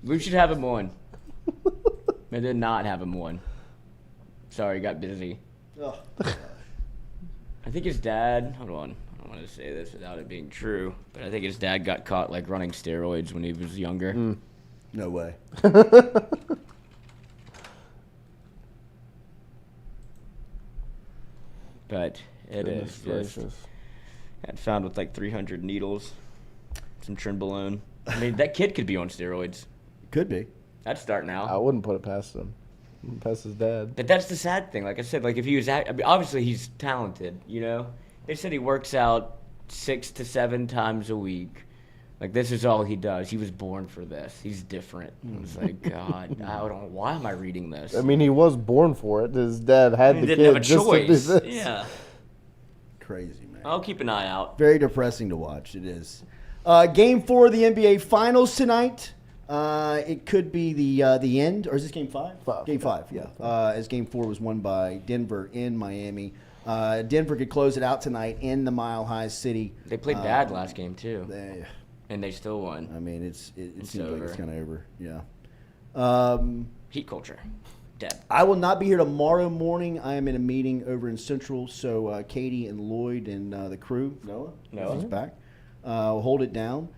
[SPEAKER 5] We should have him on. I did not have him on. Sorry, got busy.
[SPEAKER 1] Oh.
[SPEAKER 5] I think his dad, hold on, I don't want to say this without it being true, but I think his dad got caught like running steroids when he was younger.
[SPEAKER 1] No way.
[SPEAKER 5] But it is just got found with like 300 needles, some trenbolone. That kid could be on steroids.
[SPEAKER 1] Could be.
[SPEAKER 5] I'd start now.
[SPEAKER 2] I wouldn't put it past him. Past his dad.
[SPEAKER 5] But that's the sad thing. Like I said, like if he was, obviously he's talented. They said he works out 6 to 7 times a week. Like this is all he does. He was born for this. He's different. I was like, God, I don't know. Why am I reading this?
[SPEAKER 2] He was born for it. His dad had the
[SPEAKER 5] didn't
[SPEAKER 2] kid
[SPEAKER 5] have a
[SPEAKER 2] just
[SPEAKER 5] choice.
[SPEAKER 2] to do this.
[SPEAKER 5] Yeah.
[SPEAKER 1] Crazy, man.
[SPEAKER 5] I'll keep an eye out.
[SPEAKER 1] Very depressing to watch. It is. Game 4 of the NBA Finals tonight. It could be the end, or is this Game 5? Game 5, yeah. As Game 4 was won by Denver in Miami. Denver could close it out tonight in the Mile High City.
[SPEAKER 5] They played bad last game too, and they still won.
[SPEAKER 1] It seems like it's kind of over. Yeah.
[SPEAKER 5] Heat culture, dead.
[SPEAKER 1] I will not be here tomorrow morning. I am in a meeting over in Central, so Katie and Lloyd and the crew, Noah, he's back. Will hold it down.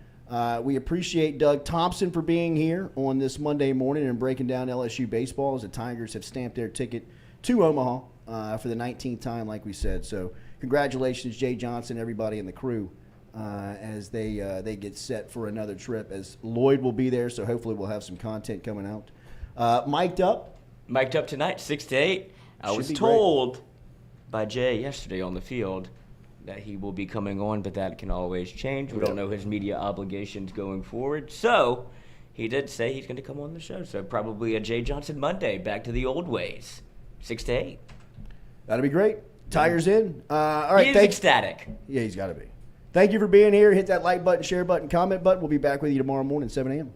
[SPEAKER 1] We appreciate Doug Thompson for being here on this Monday morning and breaking down LSU baseball as the Tigers have stamped their ticket to Omaha for the 19th time, like we said. So congratulations, Jay Johnson, everybody in the crew, as they get set for another trip. As Lloyd will be there, so hopefully we'll have some content coming out. Mic'd up
[SPEAKER 5] tonight, 6 to 8. I was told by Jay yesterday on the field that he will be coming on, but that can always change. We don't know his media obligations going forward. So he did say he's going to come on the show. So probably a Jay Johnson Monday, back to the old ways, 6 to 8.
[SPEAKER 1] That'll be great. Tigers in. All right.
[SPEAKER 5] He is ecstatic.
[SPEAKER 1] Yeah, he's got to be. Thank you for being here. Hit that like button, share button, comment button. We'll be back with you tomorrow morning, 7 a.m.